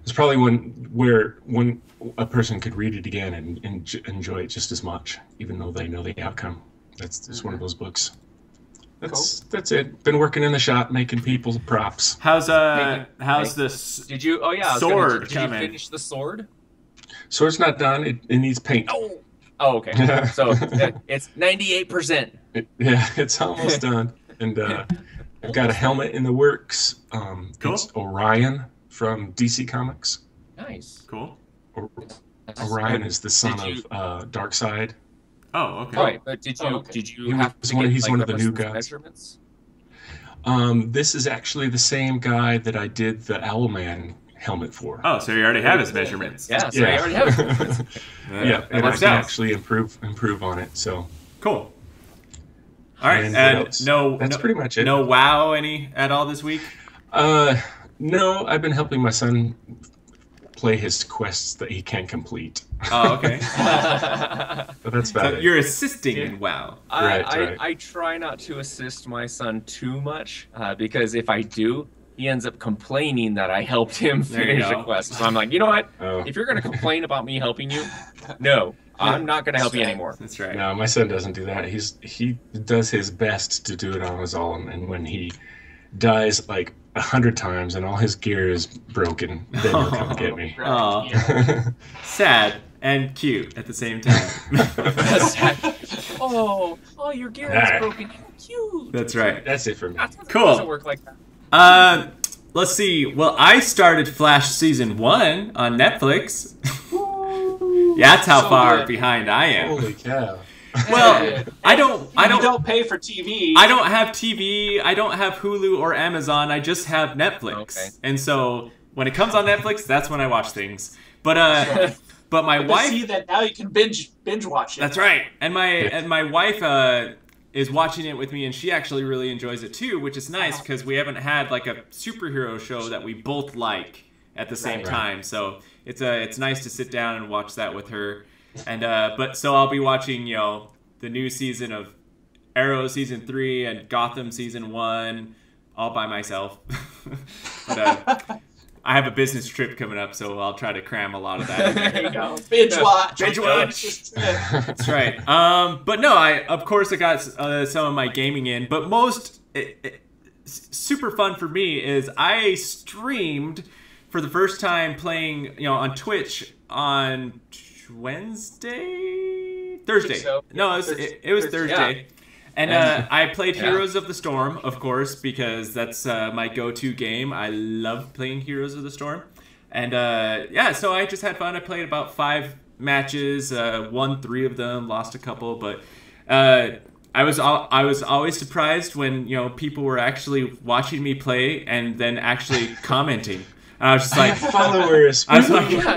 S2: it's probably when a person could read it again and enjoy it just as much, even though they know the outcome. That's just one of those books. That's it. Been working in the shop making people props.
S4: How's this?
S1: Did you? Oh yeah,
S4: sword
S1: did you finish the sword?
S2: Sword's not done. It needs paint.
S1: Oh, okay. So it's 98%.
S2: Yeah, it's almost done. And I've got a helmet in the works.
S4: Cool.
S2: It's Orion from DC Comics.
S1: Nice.
S4: Cool.
S2: Orion is the son of Darkseid.
S4: Oh, okay.
S1: Right, but did you have to get
S2: he's
S1: like,
S2: one of the new
S1: person's
S2: guys.
S1: measurements?
S2: This is actually the same guy that I did the Owlman helmet for.
S4: Oh, so you already have his measurements.
S1: Yeah, so you already have his measurements.
S2: Yeah, and I
S4: works
S2: can
S4: out.
S2: actually improve on it. So
S4: Cool. All right,
S2: And
S4: and
S2: that's pretty much it.
S4: No WoW at all this week?
S2: No, I've been helping my son play his quests that he can't complete.
S4: Oh, okay.
S2: But that's about
S4: So
S2: it.
S4: you're assisting in WoW.
S2: Right.
S1: I try not to assist my son too much because if I do, he ends up complaining that I helped him
S4: There you
S1: finish a
S4: go.
S1: quest. So I'm like, you know what?
S2: Oh.
S1: If you're going to complain about me helping you, no, I'm not going to help you anymore.
S4: That's right.
S2: No, my son doesn't do that. He does his best to do it on his own, and when he dies like 100 times and all his gear is broken, then he'll come get me.
S4: Oh, sad and cute at the same time.
S1: oh, your gear
S2: Alright.
S1: is broken. How cute.
S4: That's right.
S2: That's it for me.
S4: Cool.
S1: It doesn't work like that.
S4: Let's see. Well, I started Flash season 1 on Netflix. Yeah, that's how
S3: So
S4: far
S3: good.
S4: behind I am.
S2: Holy cow.
S4: Well, I don't
S3: You don't pay for TV.
S4: I don't have TV. I don't have Hulu or Amazon. I just have Netflix.
S1: Okay.
S4: And so when it comes on Netflix, that's when I watch things. But my
S3: But
S4: wife.
S3: see that now you can binge watch it.
S4: That's right. And my wife is watching it with me, and she actually really enjoys it too, which is nice because we haven't had like a superhero show that we both like at the same
S3: Right.
S4: time. So it's nice to sit down and watch that with her. And so I'll be watching, the new season of Arrow season 3 and Gotham season 1 all by myself. But I have a business trip coming up, so I'll try to cram a lot of that in there.
S3: There you go. Binge watch.
S4: Binge watch. That's right. But no, of course I got some of my gaming in, but most super fun for me is I streamed for the first time playing, on Twitch on Thursday.
S3: So.
S4: No, it was Thursday. And I played Heroes of the Storm, of course, because that's my go-to game. I love playing Heroes of the Storm. And so I just had fun. I played about 5 matches, won 3 of them, lost a couple, but I was always surprised when people were actually watching me play and then actually commenting. And I was just like,
S2: Followers.
S4: I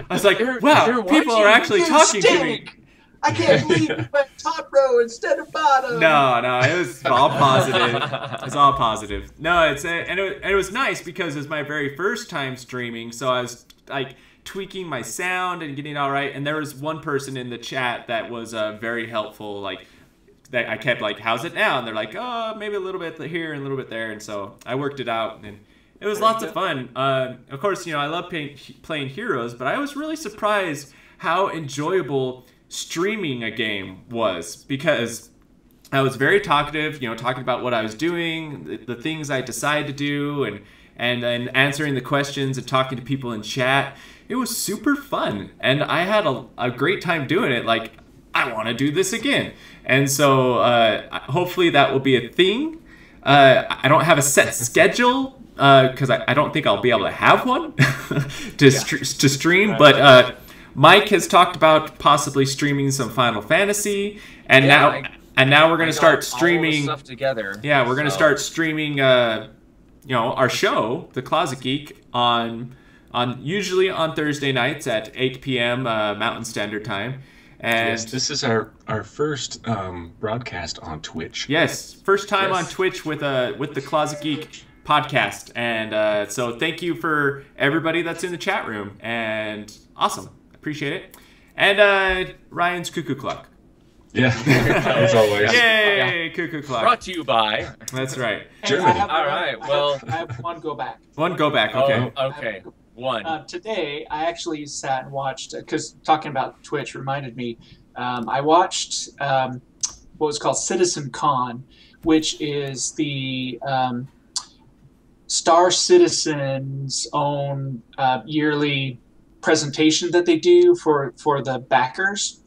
S4: was like, wow,
S1: they're
S4: people are
S1: watching.
S4: actually
S3: You
S4: talking to me.
S3: stink. I can't believe you went top row instead of bottom.
S4: No, it was all positive. It was all positive. No, it was nice because it was my very first time streaming, so I was like tweaking my sound and getting it all right. And there was one person in the chat that was very helpful. Like, that I kept like, how's it now? And they're like, oh, maybe a little bit here and a little bit there. And so I worked it out, and it was lots of fun. Of course, I love playing Heroes, but I was really surprised how enjoyable streaming a game was, because I was very talkative, talking about what I was doing, the things I decided to do, and then answering the questions and talking to people in chat. It was super fun, and I had a great time doing it. Like, I want to do this again. And so hopefully that will be a thing. I don't have a set schedule because I don't think I'll be able to have one to stream. But Mike has talked about possibly streaming some Final Fantasy, and now we're going to start streaming
S1: all the stuff together.
S4: Yeah, we're going to start streaming our show, The Closet Geek, on usually on Thursday nights at 8 p.m. Mountain Standard Time. And
S2: yes, this is our first broadcast on Twitch.
S4: Yes, first time on Twitch with the Closet Geek podcast. And so thank you for everybody that's in the chat room. And awesome. Appreciate it. And Ryan's Cuckoo Clock.
S2: Yeah, as always.
S4: Yay, Cuckoo Clock.
S1: Brought to you by...
S4: That's right.
S2: Germany.
S3: All right,
S1: well...
S3: I have one go back.
S4: One go back, okay.
S1: Oh, okay. One.
S3: Today, I actually sat and watched, because talking about Twitch reminded me, I watched what was called Citizen Con, which is the Star Citizen's own yearly presentation that they do for the backers.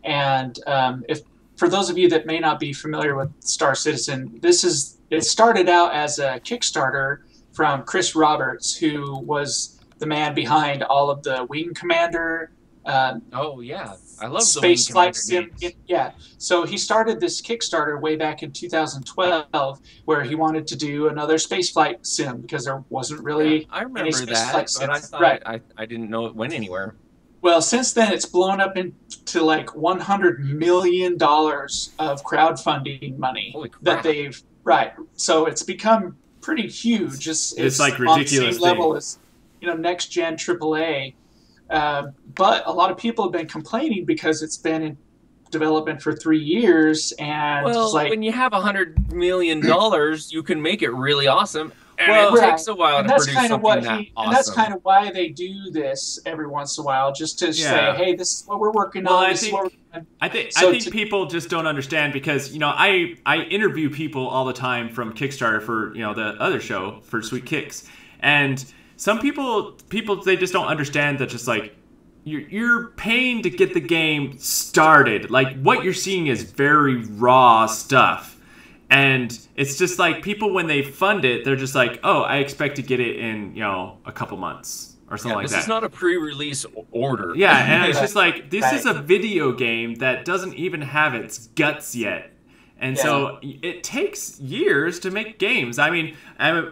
S3: And if for those of you that may not be familiar with Star Citizen, it started out as a Kickstarter from Chris Roberts, who was the man behind all of the Wing Commander.
S1: Oh yeah, I love
S3: space
S1: the
S3: flight sim. Yeah, so he started this Kickstarter way back in 2012, where he wanted to do another space flight sim because there wasn't really.
S1: I remember
S3: any space
S1: that,
S3: flight
S1: but I
S3: sims.
S1: thought
S3: Right.
S1: I didn't know it went anywhere.
S3: Well, since then it's blown up into like $100 million of crowdfunding money
S1: Holy crap.
S3: that they've So it's become pretty huge. It's
S4: like
S3: on the
S4: ridiculous
S3: same level as next gen AAA. But a lot of people have been complaining because it's been in development for 3 years, and
S1: Well,
S3: it's like,
S1: when you have $100 million, you can make it really awesome. And
S4: Well,
S1: it takes a while
S3: and
S1: to
S3: that's
S1: produce
S3: kind of
S1: something
S3: what
S1: that awesome.
S3: and that's kind of why they do this every once in a while, just to say, hey, this is what we're working
S4: Well,
S3: on.
S4: I
S3: This is what
S4: think-
S3: we're doing.
S4: I think people just don't understand, because I interview people all the time from Kickstarter for the other show for Sweet Kicks, and some people they just don't understand that just like you're paying to get the game started. Like, what you're seeing is very raw stuff, and it's just like people, when they fund it, they're just like, oh, I expect to get it in a couple months or something like that.
S1: This is not a pre-release order.
S4: Yeah, and it's just like, this is a video game that doesn't even have its guts yet. And so it takes years to make games. I mean,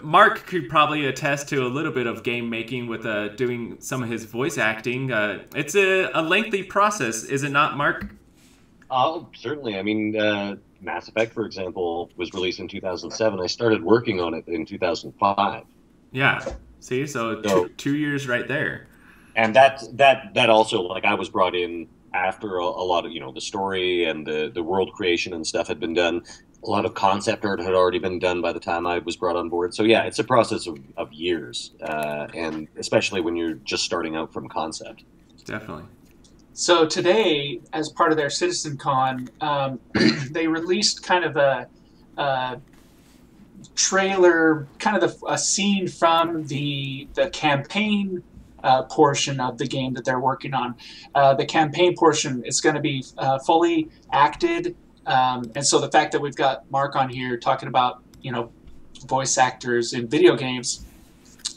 S4: Mark could probably attest to a little bit of game making with doing some of his voice acting. It's a lengthy process, is it not, Mark?
S5: Oh, certainly. I mean, Mass Effect, for example, was released in 2007. I started working on it in 2005.
S4: Yeah. See, so 2 years right there.
S5: And that also, like, I was brought in after a lot of, the story and the world creation and stuff had been done. A lot of concept art had already been done by the time I was brought on board. So yeah, it's a process of years, and especially when you're just starting out from concept.
S4: Definitely.
S3: So today, as part of their Citizen Con, they released kind of a trailer, kind of a scene from the campaign portion of the game that they're working on. The campaign portion is going to be fully acted, and so the fact that we've got Mark on here talking about voice actors in video games,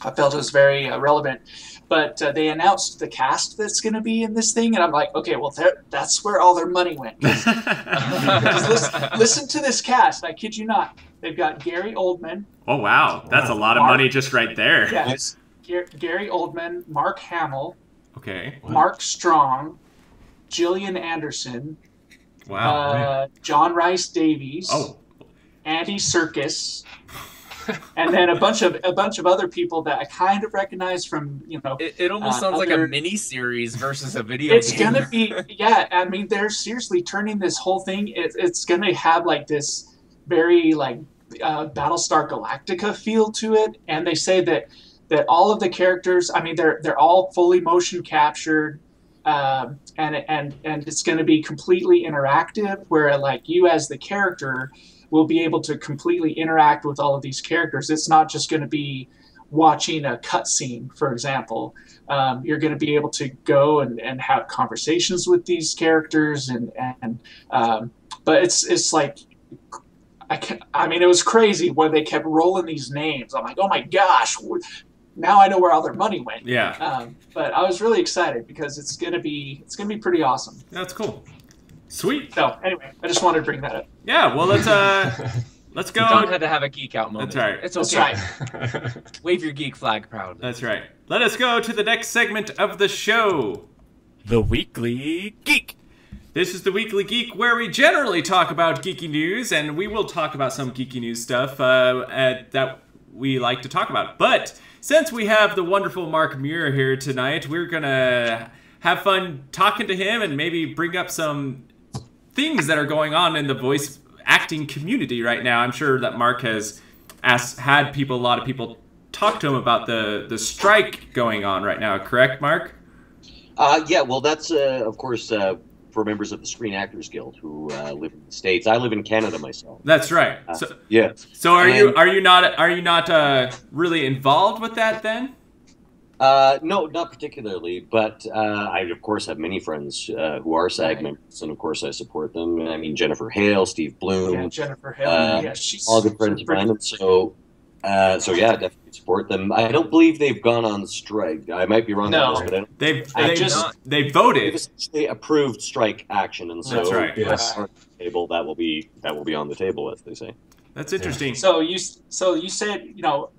S3: I felt it was very relevant. But they announced the cast that's going to be in this thing, and I'm like, okay, well, that's where all their money went. Just listen to this cast. I kid you not. They've got Gary Oldman.
S4: Oh, wow. That's a lot of money just right there.
S3: Yes. Gary Oldman, Mark Hamill,
S4: Okay.
S3: Mark Strong, Gillian Anderson,
S4: Wow.
S3: John Rice Davies,
S4: Oh.
S3: Andy Serkis, and then a bunch of other people that I kind of recognize from, you know.
S1: It almost sounds like a
S3: other-
S1: mini series versus a video
S3: It's
S1: game.
S3: gonna be, yeah. I mean, they're seriously turning this whole thing. It's gonna have like this very like Battlestar Galactica feel to it, and they say that all of the characters, I mean, they're all fully motion captured, and it's going to be completely interactive, where like you as the character will be able to completely interact with all of these characters. It's not just going to be watching a cutscene, for example. You're going to be able to go and have conversations with these characters, but it's like, I mean, it was crazy when they kept rolling these names. I'm like, oh my gosh, now I know where all their money went.
S4: Yeah.
S3: But I was really excited because it's gonna be pretty awesome.
S4: That's cool. Sweet.
S3: So anyway, I just wanted to bring that up.
S4: Yeah. Well, let's go.
S1: Don had to have a geek out moment.
S4: That's right.
S1: It's okay.
S3: That's right.
S1: Wave your geek flag proudly.
S4: That's right. Let us go to the next segment of the show.
S1: The Weekly Geek.
S4: This is the Weekly Geek, where we generally talk about geeky news, and we will talk about some geeky news stuff that we like to talk about. But since we have the wonderful Mark Meer here tonight, we're going to have fun talking to him and maybe bring up some things that are going on in the voice acting community right now. I'm sure that Mark has had a lot of people talk to him about the strike going on right now. Correct, Mark?
S5: Yeah, well, that's, of course, for members of the Screen Actors Guild who live in the States. I live in Canada myself.
S4: That's right.
S5: Yeah.
S4: So are you not really involved with that then?
S5: No, not particularly, but I of course have many friends who are SAG members, and of course I support them. I mean, Jennifer Hale, Steve Bloom,
S3: Yeah, Jennifer Hale. She's
S5: all good friends of mine. And so yeah, definitely support them. I don't believe they've gone on strike. I might be wrong on this, but
S4: they voted.
S5: They approved strike action, and so
S4: That's right.
S2: Yes.
S5: table that will be on the table, as they say.
S4: That's interesting.
S3: So you said, you know,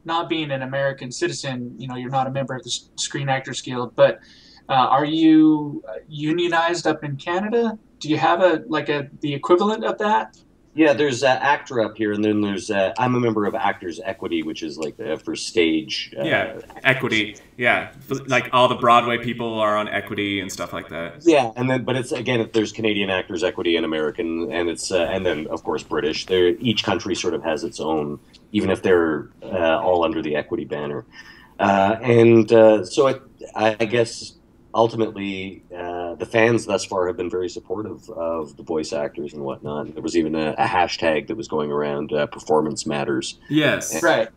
S3: not being an American citizen, you know, you're not a member of the Screen Actors Guild, but are you unionized up in Canada? Do you have the equivalent of that?
S5: Yeah, there's Actor up here, and then there's I'm a member of Actors Equity, which is like for stage.
S4: Equity. Yeah, like all the Broadway people are on Equity and stuff like that.
S5: Yeah, and then there's Canadian Actors Equity and American, and it's and then of course British. Each country sort of has its own, even if they're all under the Equity banner. So I guess ultimately, the fans thus far have been very supportive of the voice actors and whatnot. There was even a hashtag that was going around, Performance Matters.
S4: Yes.
S5: And,
S3: Right.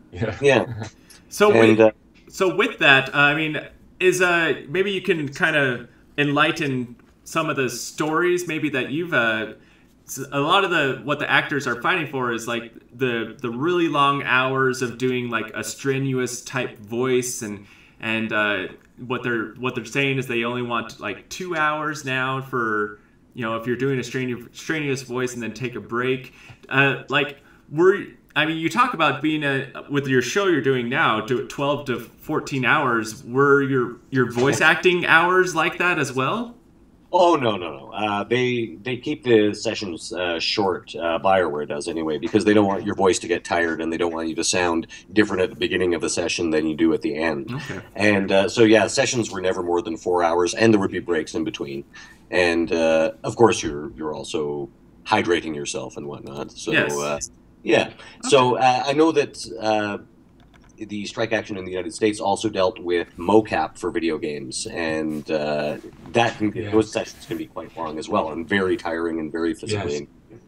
S5: Yeah.
S4: So with that, I mean, is maybe you can kind of enlighten some of the stories maybe that you've a lot of what the actors are fighting for is like the really long hours of doing like a strenuous type voice and what they're saying is they only want like 2 hours now for, you know, if you're doing a strenuous voice and then take a break. You talk about being with your show you're doing now, do it 12 to 14 hours. Were your voice acting hours like that as well?
S5: Oh, no. They keep the sessions short, BioWare does anyway, because they don't want your voice to get tired, and they don't want you to sound different at the beginning of the session than you do at the end.
S4: Okay.
S5: And so, yeah, sessions were never more than 4 hours, and there would be breaks in between. And, of course, you're also hydrating yourself and whatnot. So,
S4: yes.
S5: Yeah. Okay. So I know that the strike action in the United States also dealt with mocap for video games, and those sessions can be quite long as well, and very tiring and very physically. Yes.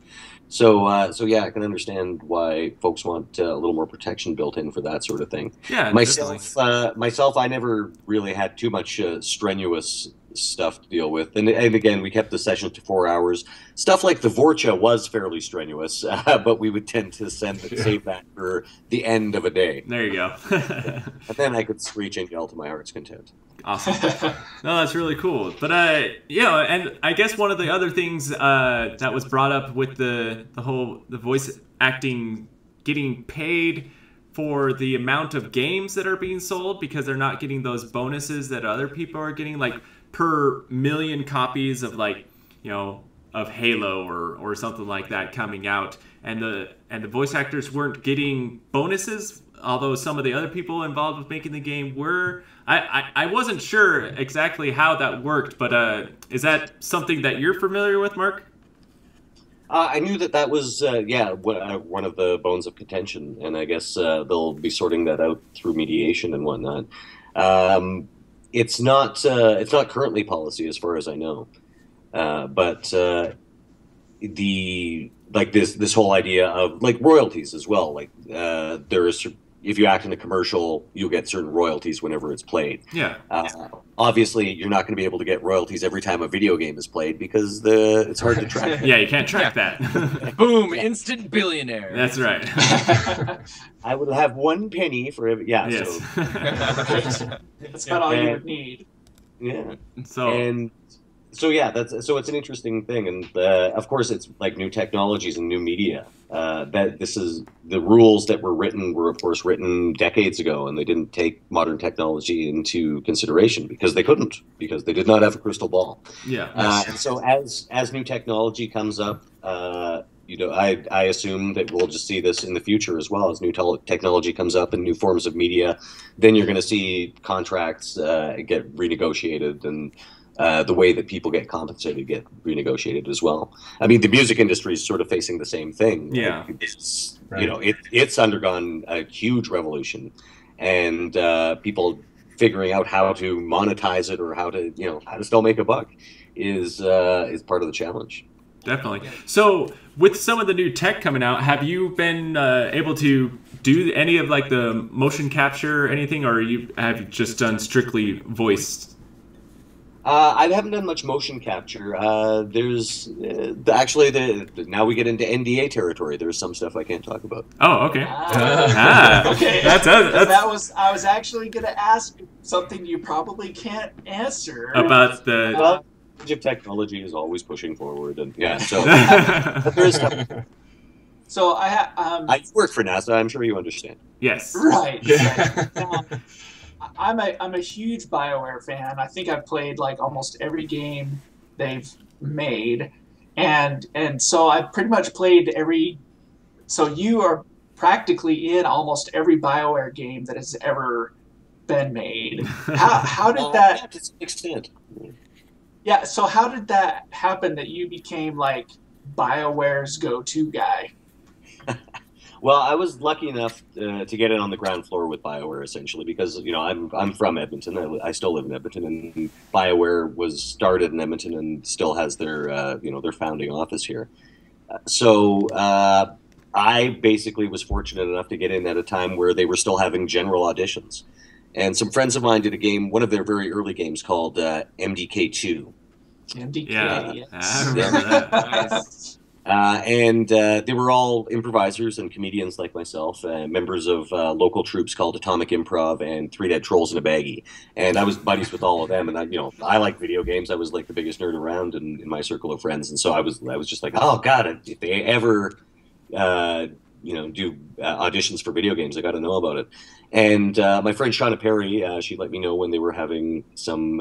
S5: So yeah, I can understand why folks want a little more protection built in for that sort of thing.
S4: Yeah,
S5: myself, I never really had too much strenuous stuff to deal with, and again, we kept the session to 4 hours. Stuff like the Vorcha was fairly strenuous, but we would tend to save that for the end of a day.
S4: There you go.
S5: And then I could screech and yell to my heart's content.
S4: Awesome. No, that's really cool. But and I guess one of the other things that was brought up with the voice acting getting paid for the amount of games that are being sold, because they're not getting those bonuses that other people are getting, like per million copies of, like, you know, of Halo or something like that coming out, and the voice actors weren't getting bonuses, although some of the other people involved with making the game were. I wasn't sure exactly how that worked, but is that something that you're familiar with, Mark?
S5: I knew that was one of the bones of contention, and I guess they'll be sorting that out through mediation and whatnot. It's not currently policy as far as I know, but this whole idea of like royalties as well. Like there's, if you act in a commercial, you'll get certain royalties whenever it's played.
S4: Yeah.
S5: Obviously, you're not going to be able to get royalties every time a video game is played because it's hard to track.
S4: Yeah, you can't track that.
S1: Boom, instant billionaire.
S4: That's right.
S5: I will have 1 penny for every. Yeah.
S4: Yes.
S5: So,
S3: That's about all you would need.
S5: yeah.
S4: So
S5: So it's an interesting thing, and of course it's like new technologies and new media. That this is the rules that were of course written decades ago, and they didn't take modern technology into consideration because they couldn't, because they did not have a crystal ball.
S4: yeah.
S5: And so as new technology comes up, I assume that we'll just see this in the future as well. As new technology comes up and new forms of media, then you're going to see contracts get renegotiated, and the way that people get compensated get renegotiated as well. I mean, the music industry is sort of facing the same thing.
S4: Yeah.
S5: Like, it's undergone a huge revolution, and people figuring out how to monetize it or how to still make a buck is part of the challenge.
S4: Definitely. So, with some of the new tech coming out, have you been able to do any of like the motion capture or anything, or have you just done strictly voice?
S5: I haven't done much motion capture. There's now we get into NDA territory. There's some stuff I can't talk about.
S4: Oh, okay.
S3: Okay.
S4: That's
S3: I was actually going to ask something you probably can't answer.
S4: about the.
S5: Well, technology is always pushing forward, and so but there is stuff.
S3: So
S5: I work for NASA. I'm sure you understand.
S4: Yes.
S3: right.
S2: Yeah.
S3: I'm a huge BioWare fan. I think I've played like almost every game they've made, and so I've pretty much played every. So you are practically in almost every BioWare game that has ever been made. How did that?
S5: To some extent.
S3: Yeah. So how did that happen that you became like BioWare's go-to guy?
S5: Well, I was lucky enough to get in on the ground floor with BioWare, essentially, because I'm from Edmonton. I still live in Edmonton, and BioWare was started in Edmonton and still has their their founding office here. So I basically was fortunate enough to get in at a time where they were still having general auditions, and some friends of mine did a game, one of their very early games called MDK2.
S3: MDK.
S4: Yeah,
S3: Yes.
S4: I remember that.
S3: Nice.
S5: And they were all improvisers and comedians like myself, members of local troops called Atomic Improv and Three Dead Trolls in a Baggie. And I was buddies with all of them. And I like video games. I was like the biggest nerd around in my circle of friends. And so I was just like, oh God, if they ever do auditions for video games, I got to know about it. And my friend Shauna Perry, she let me know when they were having some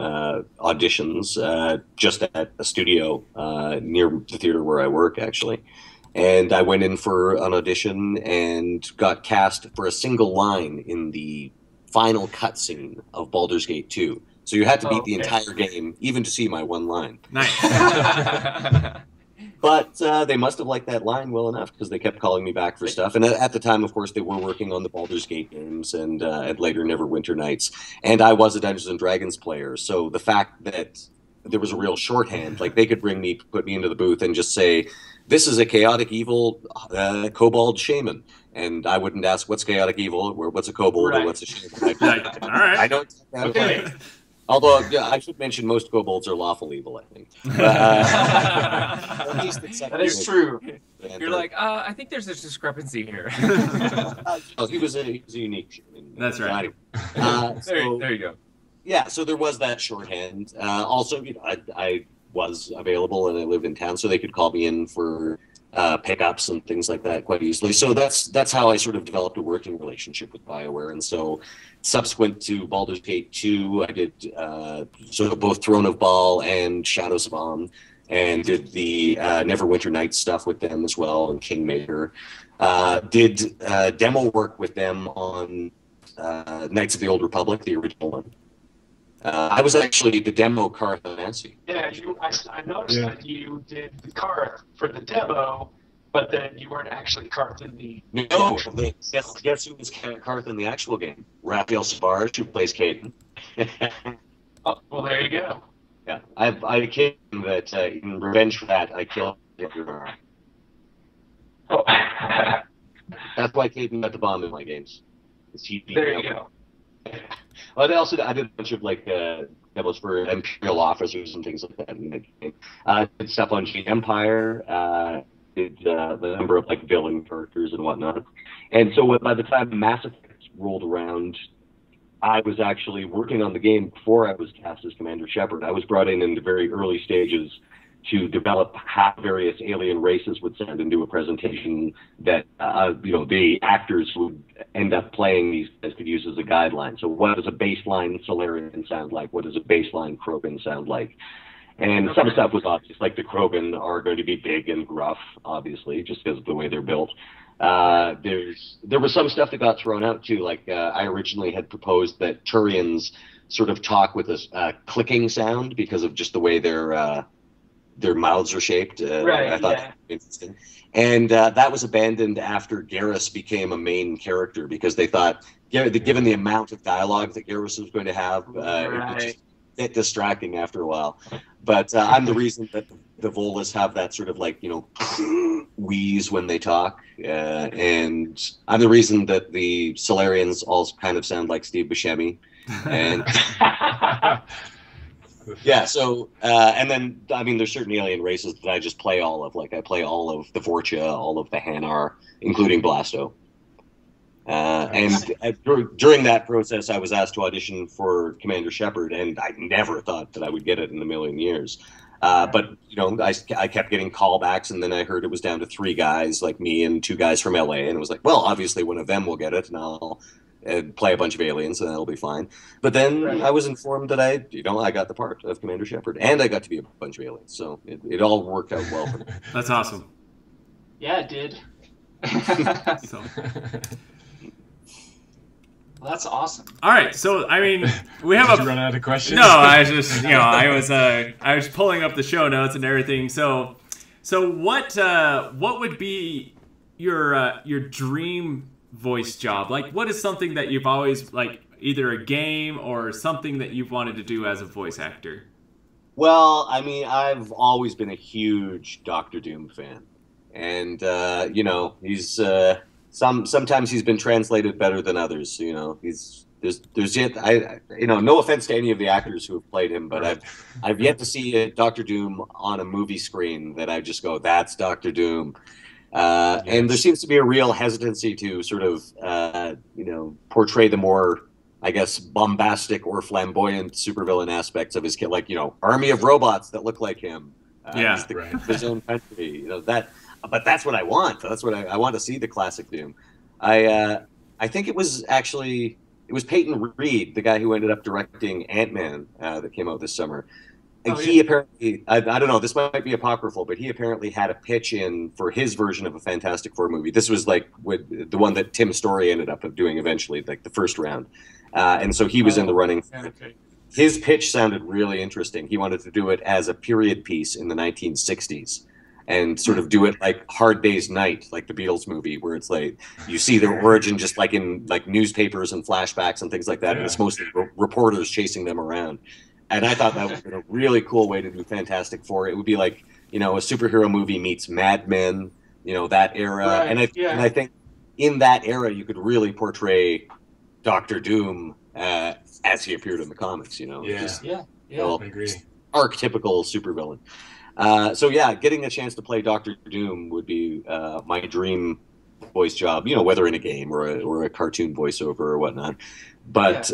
S5: auditions just at a studio near the theater where I work, actually. And I went in for an audition and got cast for a single line in the final cutscene of Baldur's Gate 2. So you had to beat the entire game, even to see my one line.
S4: Nice.
S5: But they must have liked that line well enough because they kept calling me back for stuff. And at the time, of course, they were working on the Baldur's Gate games and later Neverwinter Nights. And I was a Dungeons and Dragons player. So the fact that there was a real shorthand, like they could put me into the booth and just say, this is a chaotic evil kobold shaman. And I wouldn't ask, what's chaotic evil, or what's a kobold, or what's a shaman.
S4: All right.
S5: I don't okay. Although, I should mention most kobolds are lawful evil, I think. At least
S3: That is true.
S1: You're like, I think there's a discrepancy here.
S5: He was a unique.
S4: That's right.
S1: There you go.
S5: Yeah, so there was that shorthand. Also, I was available and I lived in town, so they could call me in for pickups and things like that quite easily. So that's how I sort of developed a working relationship with BioWare. And so subsequent to Baldur's Gate 2, I did sort of both Throne of Baal and Shadows of Amn. and did the Neverwinter Nights stuff with them as well, and Kingmaker. Did demo work with them on Knights of the Old Republic, the original one. I was actually the demo Karth and Nancy.
S3: Yeah, I noticed that you did the Karth for the demo, but then you weren't actually Karth in the...
S5: No, guess who was Karth in the actual game? Raphael Sbarge, who plays Caden.
S3: Oh, well, there you go.
S5: Yeah, I kid him that in revenge for that, I killed him.
S3: Oh.
S5: That's why Caden got the bomb in my games.
S3: There you go.
S5: Well, I did a bunch of like demos for Imperial officers and things like that in the game. Did stuff on Gene Empire. Did the number of like villain characters and whatnot. And so by the time Mass Effect rolled around, I was actually working on the game before I was cast as Commander Shepard. I was brought in the very early stages to develop how various alien races would sound and do a presentation that the actors would end up playing these guys could use as a guideline. So what does a baseline Solarian sound like? What does a baseline Krogan sound like? And some stuff was obvious, like the Krogan are going to be big and gruff, obviously, just because of the way they're built. There was some stuff that got thrown out too. Like I originally had proposed that Turians sort of talk with a clicking sound because of just the way their mouths are shaped.
S3: Right.
S5: I thought that was interesting. And that was abandoned after Garrus became a main character because they thought, given the amount of dialogue that Garrus was going to have, it would just get distracting after a while. But I'm the reason that the Volus have that sort of like, wheeze when they talk. And I'm the reason that the Solarians all kind of sound like Steve Buscemi. And yeah, so, and then, I mean, there's certain alien races that I just play all of. Like, I play all of the Vorcha, all of the Hanar, including Blasto. And during that process, I was asked to audition for Commander Shepard, and I never thought that I would get it in a million years. But, I kept getting callbacks, and then I heard it was down to 3 guys, like me and 2 guys from LA, and it was like, well, obviously one of them will get it, and I'll play a bunch of aliens, and that'll be fine. But then I was informed that I got the part of Commander Shepard, and I got to be a bunch of aliens, so it all worked out well for me.
S4: That's awesome.
S3: Yeah, it did.
S4: So.
S3: Well, that's awesome.
S4: All right, so I mean, we have
S2: Did you run out of questions?
S4: No, I was just I was pulling up the show notes and everything. So what would be your dream voice job? Like, what is something that you've always, like, either a game or something that you've wanted to do as a voice actor?
S5: Well, I mean, I've always been a huge Doctor Doom fan, and he's sometimes he's been translated better than others. There's yet no offense to any of the actors who have played him, but I've yet to see a Doctor Doom on a movie screen that I just go, that's Doctor Doom. And there seems to be a real hesitancy to sort of, portray the more, I guess, bombastic or flamboyant supervillain aspects of his kid, like, army of robots that look like him. His own country, but that's what I want. That's what I want to see, the classic Doom. I think it was Peyton Reed, the guy who ended up directing Ant-Man that came out this summer. And he apparently, I don't know, this might be apocryphal, but he apparently had a pitch in for his version of a Fantastic Four movie. This was like the one that Tim Story ended up doing eventually, like the first round. And so he was in the running.
S3: Okay.
S5: His pitch sounded really interesting. He wanted to do it as a period piece in the 1960s and sort of do it like Hard Day's Night, like the Beatles movie, where it's like you see their origin just like in like newspapers and flashbacks and things like that. And it's mostly reporters chasing them around. And I thought that would be a really cool way to do Fantastic Four. It would be like, a superhero movie meets Mad Men, that era.
S3: Right,
S5: and I think in that era, you could really portray Doctor Doom as he appeared in the comics,
S2: I agree.
S5: Archetypical supervillain. So getting a chance to play Doctor Doom would be my dream voice job, whether in a game or a cartoon voiceover or whatnot. But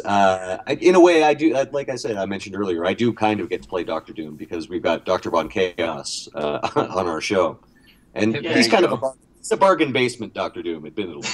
S5: in a way, I do, like I said, I mentioned earlier, I do kind of get to play Doctor Doom because we've got Dr. Von Chaos on our show. And he's kind of a bargain basement Doctor Doom, admittedly.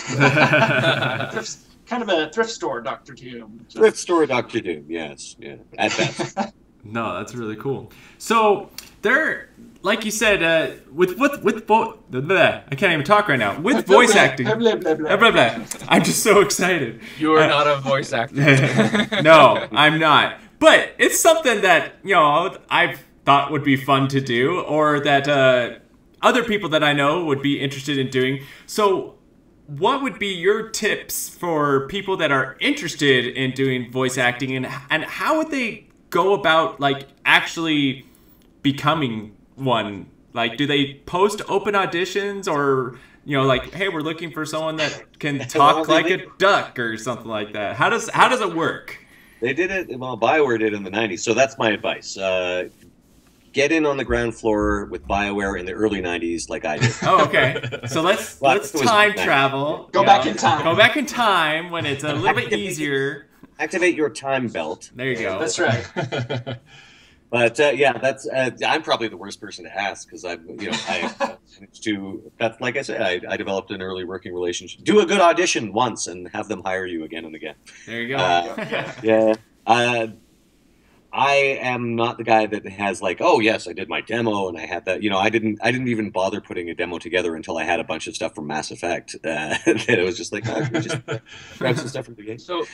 S3: Kind of a thrift store Doctor Doom.
S5: Thrift store Doctor Doom, yes. Yeah, at best.
S4: No, that's really cool. So there, like you said, with I can't even talk right now. With voice acting, I'm just so excited.
S1: You are not a voice actor.
S4: No, I'm not. But it's something that I've thought would be fun to do, or that other people that I know would be interested in doing. So, what would be your tips for people that are interested in doing voice acting, and how would they go about like actually becoming one? Like, do they post open auditions, or like, hey, we're looking for someone that can talk like a duck or something like that? How does it work?
S5: They did it. Well, BioWare did in the '90s, so that's my advice. Get in on the ground floor with BioWare in the early '90s, like I did.
S4: Oh, okay. So let's time travel.
S3: Go back in time.
S4: Go back in time when it's a little bit easier.
S5: Activate your time belt.
S4: There you go.
S3: That's right.
S5: But yeah, that's I'm probably the worst person to ask, because I managed to. That's like I said, I developed an early working relationship. Do a good audition once and have them hire you again and again.
S4: There you go.
S5: Yeah. I am not the guy that has like, oh yes, I did my demo and I had that. I didn't even bother putting a demo together until I had a bunch of stuff from Mass Effect. That it was just like, oh, just grab some stuff from the game.
S1: So,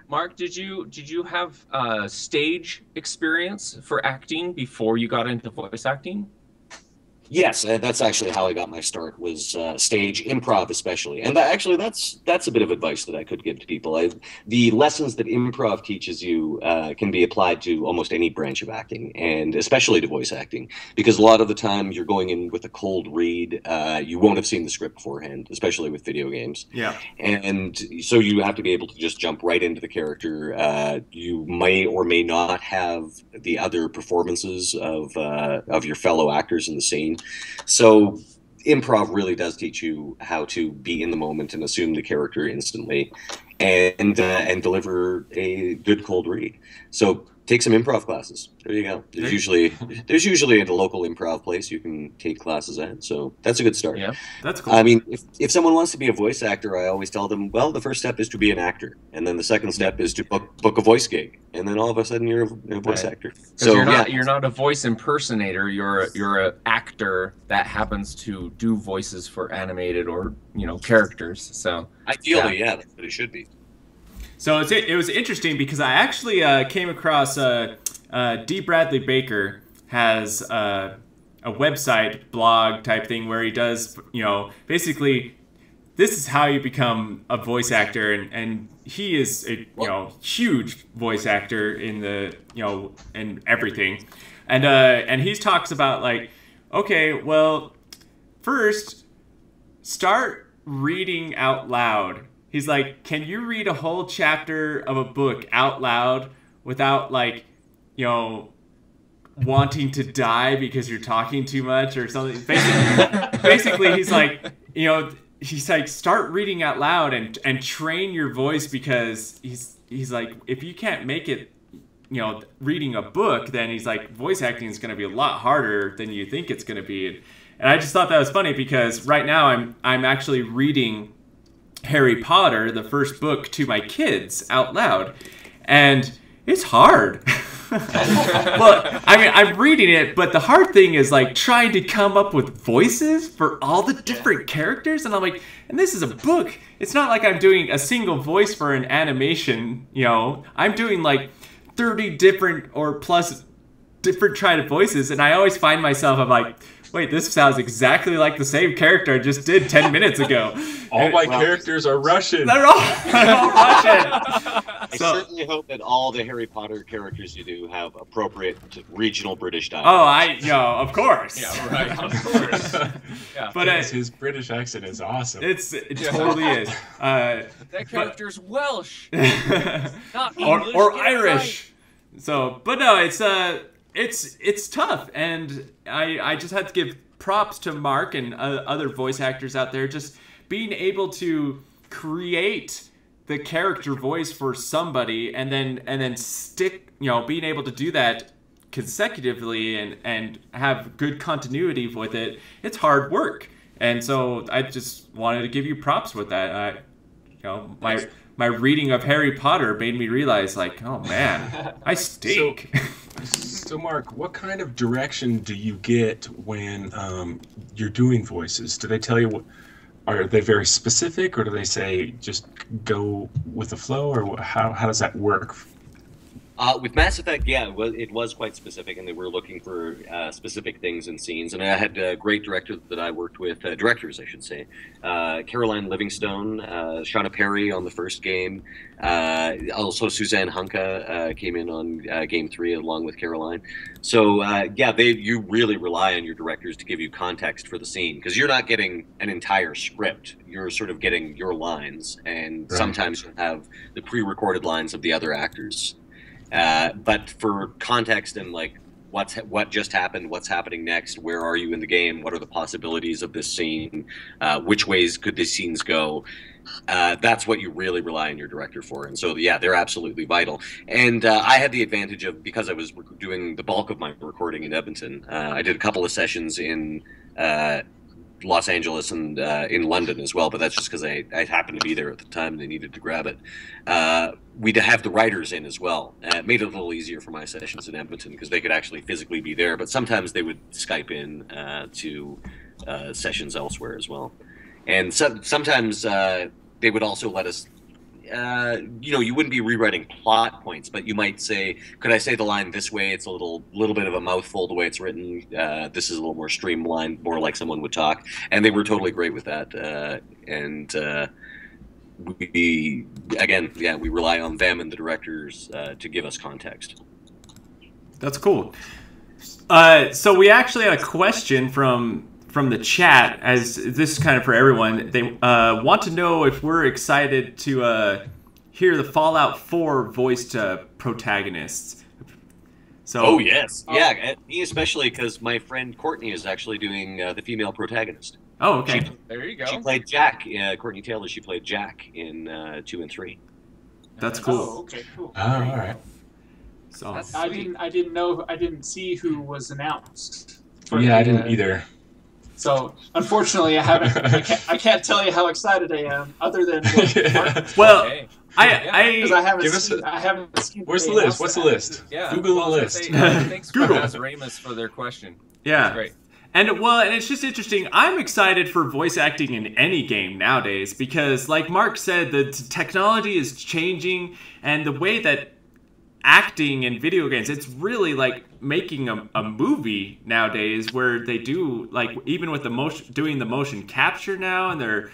S1: Mark, did you have stage experience for acting before you got into voice acting?
S5: Yes, that's actually how I got my start, was stage improv, especially. And that's a bit of advice that I could give to people. The lessons that improv teaches you can be applied to almost any branch of acting, and especially to voice acting, because a lot of the time you're going in with a cold read. You won't have seen the script beforehand, especially with video games.
S4: Yeah.
S5: And so you have to be able to just jump right into the character. You may or may not have the other performances of your fellow actors in the scene. So improv really does teach you how to be in the moment and assume the character instantly, and deliver a good cold read. So take some improv classes. There you go. There's usually at a local improv place you can take classes at. So that's a good start.
S1: Yeah,
S4: that's cool.
S5: I mean, if someone wants to be a voice actor, I always tell them, well, the first step is to be an actor, and then the second step is to book a voice gig, and then all of a sudden you're a voice actor. So
S1: you're not a voice impersonator. You're an actor that happens to do voices for animated or characters. So
S5: ideally, yeah, that's what it should be.
S4: So it was interesting because I actually came across D. Bradley Baker has a website blog type thing where he does, basically this is how you become a voice actor, and he is a huge voice actor in the in everything, and he talks about like, okay, well, first start reading out loud. He's like, can you read a whole chapter of a book out loud without like, wanting to die because you're talking too much or something? Basically he's like, start reading out loud and train your voice, because he's like, if you can't make it, reading a book, then he's like, voice acting is going to be a lot harder than you think it's going to be. And I just thought that was funny, because right now I'm actually reading Harry Potter, the first book, to my kids out loud, and it's hard. Well, I mean, I'm reading it, but the hard thing is like trying to come up with voices for all the different characters, and I'm like, and this is a book. It's not like I'm doing a single voice for an animation, I'm doing like 30 different or plus different tried voices, and I always find myself, I'm like, wait, this sounds exactly like the same character I just did 10 minutes ago.
S2: All my characters are Russian.
S4: They're all Russian.
S5: I certainly hope that all the Harry Potter characters you do have appropriate regional British dialect.
S4: Oh, of course.
S1: Yeah, right. Of course. Yeah.
S2: But his British accent is awesome.
S4: It totally is.
S1: That character's Welsh, not English
S4: or Irish. Right. So, but no, it's tough, and I just had to give props to Mark and other voice actors out there, just being able to create the character voice for somebody and then stick, being able to do that consecutively and have good continuity with it. It's hard work, and so I just wanted to give you props with that. My reading of Harry Potter made me realize, like, oh man, I stink.
S2: So, Mark, what kind of direction do you get when you're doing voices? Do they tell you what? Are they very specific, or do they say just go with the flow, or how does that work?
S5: With Mass Effect, yeah, it was quite specific, and they were looking for specific things and scenes. And I had a great director that I worked with, directors, I should say, Caroline Livingstone, Shauna Perry on the first game, also Suzanne Hunka came in on Game 3 along with Caroline. So, yeah, you really rely on your directors to give you context for the scene, because you're not getting an entire script. You're sort of getting your lines, and sometimes you'll have the pre-recorded lines of the other actors. But for context and like what just happened, what's happening next, where are you in the game, what are the possibilities of this scene, which ways could these scenes go, that's what you really rely on your director for. And so, yeah, they're absolutely vital. And I had the advantage of, because I was doing the bulk of my recording in Edmonton, I did a couple of sessions in Los Angeles and in London as well, but that's just because I happened to be there at the time and they needed to grab it. We'd have the writers in as well. It made it a little easier for my sessions in Edmonton because they could actually physically be there, but sometimes they would Skype in to sessions elsewhere as well. And sometimes they would also let us, you wouldn't be rewriting plot points, but you might say, could I say the line this way? It's a little bit of a mouthful the way it's written. This is a little more streamlined, more like someone would talk. And they were totally great with that. We rely on them and the directors to give us context.
S4: That's cool. So we actually had a question from the chat, as this is kind of for everyone. They want to know if we're excited to hear the Fallout 4 voiced protagonists. So,
S5: oh, yes. Yeah, me especially, because my friend Courtney is actually doing the female protagonist.
S4: Oh, okay.
S1: There you go.
S5: She played Jack. Courtney Taylor, she played Jack in 2 and 3.
S4: That's cool.
S3: Oh, okay, cool.
S2: Oh, all right.
S4: So
S3: I didn't see who was announced.
S2: Yeah, I didn't either.
S3: So unfortunately, I can't tell you how excited I am, other than
S4: well,
S1: Okay.
S3: because I haven't
S2: Give
S3: seen. I haven't seen.
S2: Where's the list? What's the list?
S1: Yeah.
S2: Google
S1: well,
S2: the
S1: I was
S2: list.
S1: gonna say, thanks
S4: Google.
S1: for Ramus for their question.
S4: yeah.
S1: That's great.
S4: And it's just interesting. I'm excited for voice acting in any game nowadays because, like Mark said, the technology is changing, and the way that acting in video games, it's really like making a movie nowadays, where they do, like, even with doing the motion capture now, and they're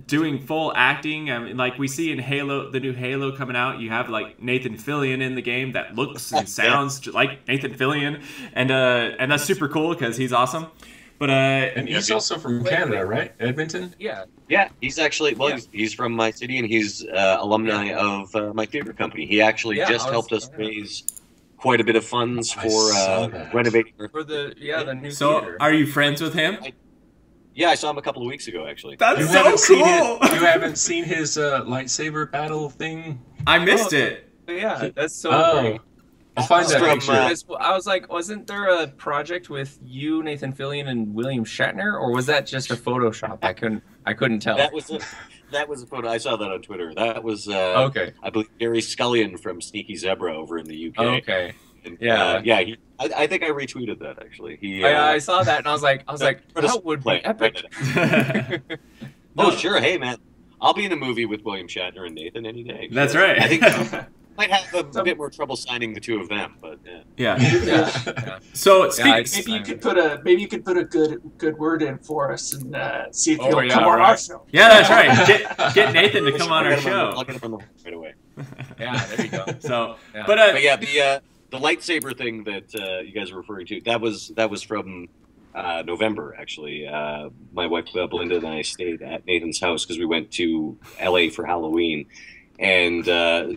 S4: doing full acting. I mean, like we see in Halo, the new Halo coming out, you have like Nathan Fillion in the game that looks and sounds like Nathan Fillion, and that's super cool because he's awesome. But
S2: And he's also from Canada, right? Edmonton?
S1: Yeah.
S5: Yeah, he's actually, he's from my city, and he's alumni of my theater company. He actually just helped us raise quite a bit of funds for renovating.
S1: For the new
S4: so,
S1: theater.
S4: are you friends with him?
S5: Yeah, I saw him a couple of weeks ago, actually.
S4: That's
S2: You
S4: so
S2: haven't seen
S4: cool.
S2: You haven't seen his lightsaber battle thing?
S4: I missed it.
S1: Yeah, that's so great.
S2: I'll find that
S5: From,
S2: picture.
S1: I was like, wasn't there a project with you, Nathan Fillion, and William Shatner, or was that just a Photoshop? I couldn't tell.
S5: That was a photo. I saw that on Twitter. That was
S1: okay.
S5: I believe Gary Scullion from Sneaky Zebra over in the UK.
S1: Okay.
S5: And,
S1: Yeah.
S5: I think I retweeted that actually.
S1: I saw that and I was like, that would be epic.
S5: Oh sure, hey man, I'll be in a movie with William Shatner and Nathan any day.
S4: That's right.
S5: I think I might have a bit more trouble signing the two of them, but
S4: Yeah.
S1: Yeah.
S4: So
S3: Maybe you could put a good word in for us and see if
S1: Oh,
S3: he'll
S1: yeah,
S3: come on
S1: right.
S3: our show.
S4: yeah, that's right. Get Nathan to come on our
S5: I'll
S4: show.
S5: get him on the right away.
S1: Yeah, there you go.
S4: So,
S1: Yeah.
S5: But yeah, the lightsaber thing that you guys are referring to, that was from November actually. My wife Belinda and I stayed at Nathan's house because we went to LA for Halloween, and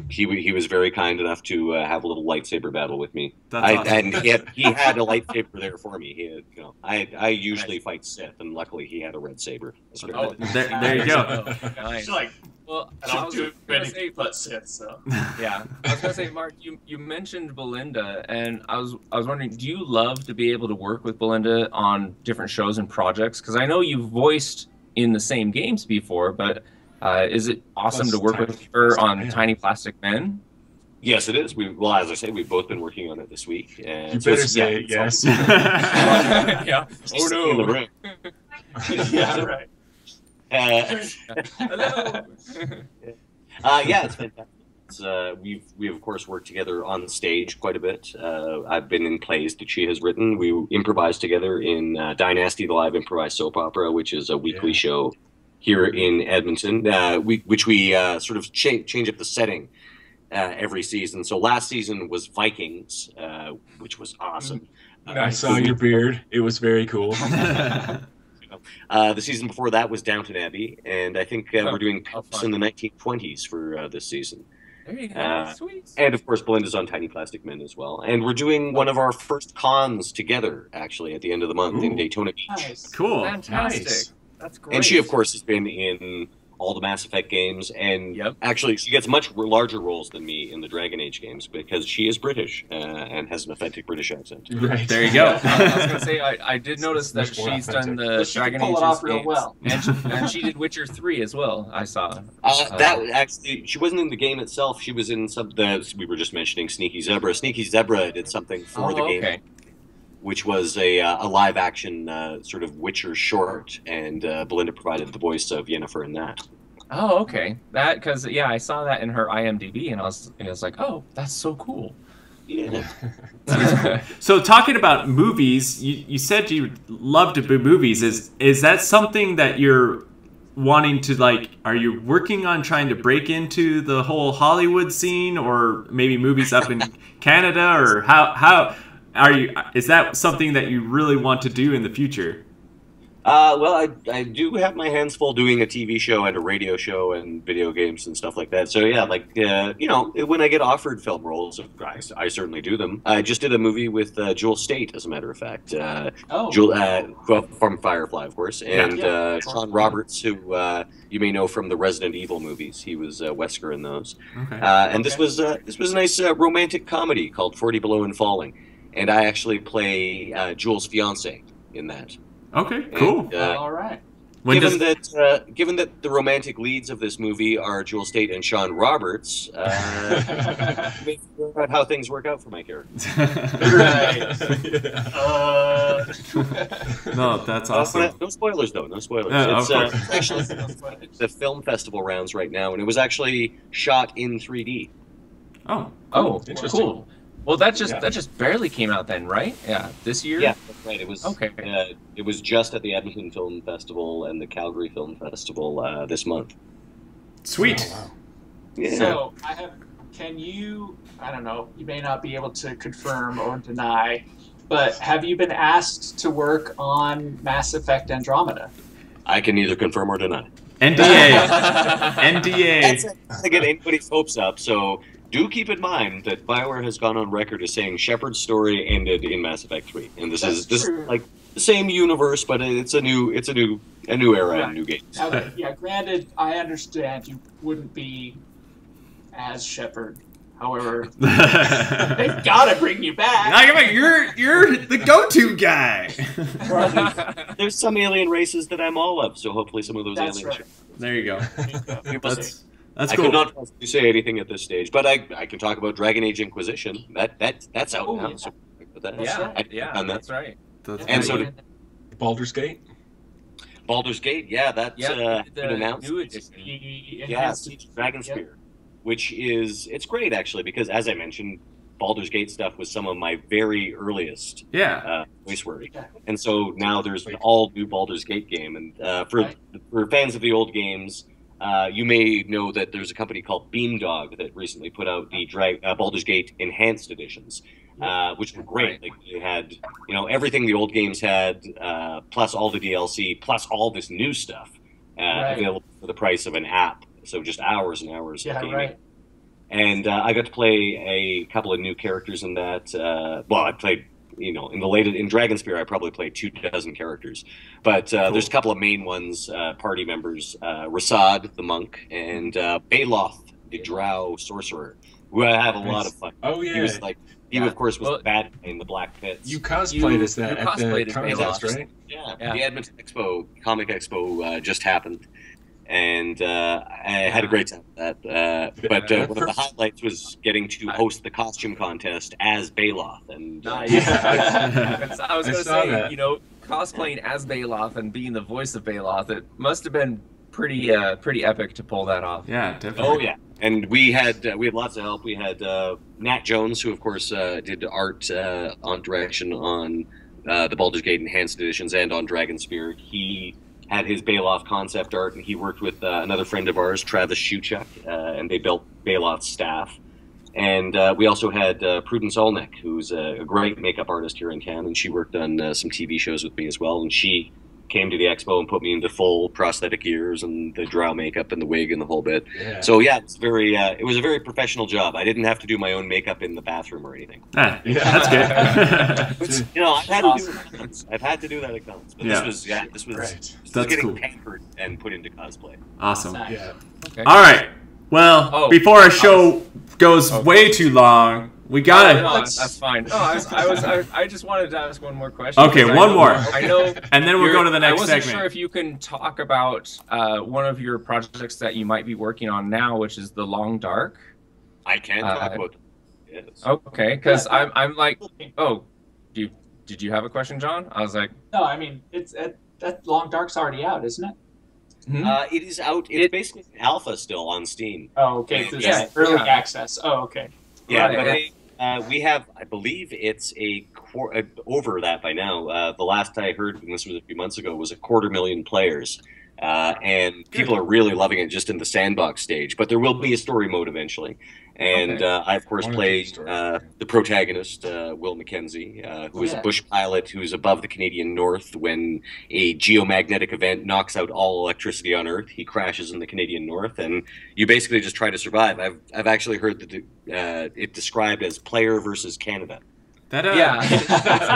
S5: he was very kind enough to have a little lightsaber battle with me.
S4: That's awesome.
S5: And he had a lightsaber there for me. He had, I usually fight Sith, and luckily he had a red saber.
S1: Oh,
S4: there you go.
S1: Nice.
S3: It's like,
S1: Well,
S3: I don't do anything but Sith, so.
S1: yeah, I was gonna say, Mark, you mentioned Belinda, and I was wondering, do you love to be able to work with Belinda on different shows and projects? Because I know you've voiced in the same games before, but is it awesome to work with her on Tiny Plastic Men?
S5: Yes, it is. Well, as I say, we've both been working on it this week. And
S2: You
S5: so
S2: better
S5: it's-
S2: say
S5: yeah,
S2: yes.
S1: Yeah.
S5: it's in the room.
S3: Yeah, right.
S1: Hello.
S5: Yeah, it's fantastic. We've of course worked together on stage quite a bit. I've been in plays that she has written. We improvised together in Dynasty, the live improvised soap opera, which is a weekly show here in Edmonton. Which we sort of change up the setting every season. So last season was Vikings, which was awesome.
S2: I saw your beard. It was very cool.
S5: The season before that was Downton Abbey, and I think we're doing Pimps in
S1: fun.
S5: the 1920s for this season.
S1: There you go. Sweet.
S5: And of course, Belinda's on Tiny Plastic Men as well. And we're doing one of our first cons together, actually, at the end of the month in
S2: Ooh.
S5: Daytona Beach.
S3: Nice.
S4: Cool.
S1: Fantastic.
S2: Nice.
S1: That's great.
S5: And she, of course, has been in all the Mass Effect games, and
S1: Yep.
S5: actually, she gets much larger roles than me in the Dragon Age games because she is British and has an authentic British accent.
S2: Right.
S4: There you go.
S1: I was gonna say I did notice that
S2: Much more
S1: she's done
S2: authentic.
S1: the
S3: But she can
S1: Dragon
S3: pull
S1: Age
S3: it off real
S1: games,
S3: well.
S1: and she did Witcher 3 as well. I saw.
S5: That actually, she wasn't in the game itself. She was in some. We were just mentioning Sneaky Zebra. Sneaky Zebra did something for the game,
S1: Okay.
S5: which was a live action sort of Witcher short, and Belinda provided the voice of Yennefer in that.
S1: Oh, okay. That because I saw that in her IMDb, and I was like, oh, that's so cool.
S5: Yeah.
S4: So talking about movies, you said you love to do movies. Is that something that you're wanting to, like, are you working on trying to break into the whole Hollywood scene, or maybe movies up in Canada, or how are you, is that something that you really want to do in the future?
S5: Well, I do have my hands full doing a TV show and a radio show and video games and stuff like that. So yeah, like when I get offered film roles, I certainly do them. I just did a movie with Jewel State, as a matter of fact. Jewel, from Firefly, of course, and Sean Roberts, who you may know from the Resident Evil movies. He was Wesker in those.
S4: Okay.
S5: And this was a nice romantic comedy called 40 Below and Falling, and I actually play Jewel's fiance in that.
S4: Okay, cool.
S5: And,
S3: All right.
S5: given that the romantic leads of this movie are Jewel State and Sean Roberts, maybe figure out how things work out for my character.
S4: No, that's awesome.
S5: No spoilers, though. No spoilers.
S4: Of course.
S5: It's actually the film festival rounds right now, and it was actually shot in 3D.
S4: Oh,
S1: Oh,
S2: Interesting.
S1: cool. Well, that just barely came out then, right? Yeah, this year.
S5: Yeah, that's right. It was
S1: Okay.
S5: It was just at the Edmonton Film Festival and the Calgary Film Festival this month.
S4: sweet.
S2: Oh, wow.
S5: Yeah.
S3: So can you, I don't know, you may not be able to confirm or deny, but have you been asked to work on Mass Effect Andromeda?
S5: I can neither confirm or deny.
S4: NDA. NDA.
S5: That's not to get anybody's hopes up, so do keep in mind that BioWare has gone on record as saying Shepard's story ended in Mass Effect 3, and this is like the same universe, but it's a new era
S3: Right.
S5: and new games.
S3: Now, yeah, granted, I understand you wouldn't be as Shepard. However, they've got to bring you back.
S4: You're the go-to guy.
S5: There's some alien races that I'm all of, so hopefully some of those
S3: That's
S5: aliens.
S3: right.
S4: There you go. That's
S5: I
S4: cool.
S5: could not possibly say anything at this stage, but I can talk about Dragon Age Inquisition. That's out now.
S3: Yeah.
S5: So that's
S1: Yeah,
S5: I've done that.
S1: that's right.
S4: That's
S5: And
S4: great.
S5: so did
S2: Baldur's Gate.
S5: Baldur's Gate. Yeah, that's
S1: Yeah,
S5: been announced.
S1: new edition.
S5: Yeah, Siege of Dragonspear, which it's great actually because as I mentioned, Baldur's Gate stuff was some of my very earliest
S4: Yeah.
S5: voice work, and so now there's an all new Baldur's Gate game, and for fans of the old games. You may know that there's a company called Beamdog that recently put out the Baldur's Gate Enhanced Editions, which were great. Like you had, everything the old games had, plus all the DLC, plus all this new stuff available for the price of an app. So just hours and hours of gaming.
S3: Right.
S5: And I got to play a couple of new characters in that. I played. In Dragonspear, I probably played 24 characters, but there's a couple of main ones, party members, Rasad, the monk, and Baloth, the drow sorcerer, who I have a lot of fun.
S2: Oh yeah.
S5: He of course was the bad guy in the Black Pits.
S2: You cosplayed as that
S1: you
S2: at the
S1: cosplayed as
S2: contest,
S1: Baloth.
S2: right?
S5: Yeah,
S1: Yeah.
S5: the Edmonton Comic Expo just happened. and I had a great time with that. But one of the highlights was getting to host the costume contest as Baloth. And
S1: I was going to say,
S2: that.
S1: you know, cosplaying as Baloth and being the voice of Baloth, it must have been pretty epic to pull that off.
S4: Yeah, definitely.
S5: oh yeah, and we had lots of help. We had Nat Jones, who of course did art on direction on the Baldur's Gate Enhanced Editions and on Dragonspear. He had his Baloth concept art, and he worked with another friend of ours, Travis Shuchuk, and they built Baloth's staff. And we also had Prudence Olnick, who's a great makeup artist here in town, and she worked on some TV shows with me as well. And she came to the expo and put me into full prosthetic ears and the drow makeup and the wig and the whole bit.
S2: Yeah.
S5: So yeah, it was a very professional job. I didn't have to do my own makeup in the bathroom or anything.
S4: Ah, that's good.
S5: You know, I've had to do that. I've had to do that at cons, but
S4: Yeah.
S5: this was
S2: Right.
S5: this was
S4: That's
S5: getting
S4: cool.
S5: pampered and put into cosplay.
S4: Awesome.
S3: Nice.
S2: Yeah.
S1: Okay.
S4: All right. Well,
S1: Oh,
S4: before our show goes way too long, we gotta.
S1: No, that's fine. No, I just wanted to ask one more question.
S4: Okay,
S1: because
S4: one more.
S1: I know.
S4: And then we'll go to the next
S1: I wasn't
S4: segment.
S1: sure if you can talk about one of your projects that you might be working on now, which is the Long Dark.
S5: I can talk about yes.
S1: Okay, because
S3: Yeah.
S1: I'm like, oh, did you have a question, John? I was like,
S3: No, I mean it's that Long Dark's already out, isn't it?
S5: It is out. It's basically alpha still on Steam.
S3: Oh, okay. So it's
S1: Yeah,
S3: early
S1: yeah.
S3: access. Oh, okay.
S5: Yeah,
S1: Right.
S5: but we have, I believe it's over that by now. The last I heard, and this was a few months ago, was 250,000 players. And people are really loving it just in the sandbox stage. But there will be a story mode eventually. And
S1: Okay.
S5: I, of course,
S2: One of
S5: play
S2: these stories.
S5: the protagonist, Will Mackenzie, who is a
S3: Yeah.
S5: bush pilot who's above the Canadian North. When a geomagnetic event knocks out all electricity on Earth, he crashes in the Canadian North, and you basically just try to survive. I've actually heard that it described as player versus Canada.
S4: That,
S1: yeah,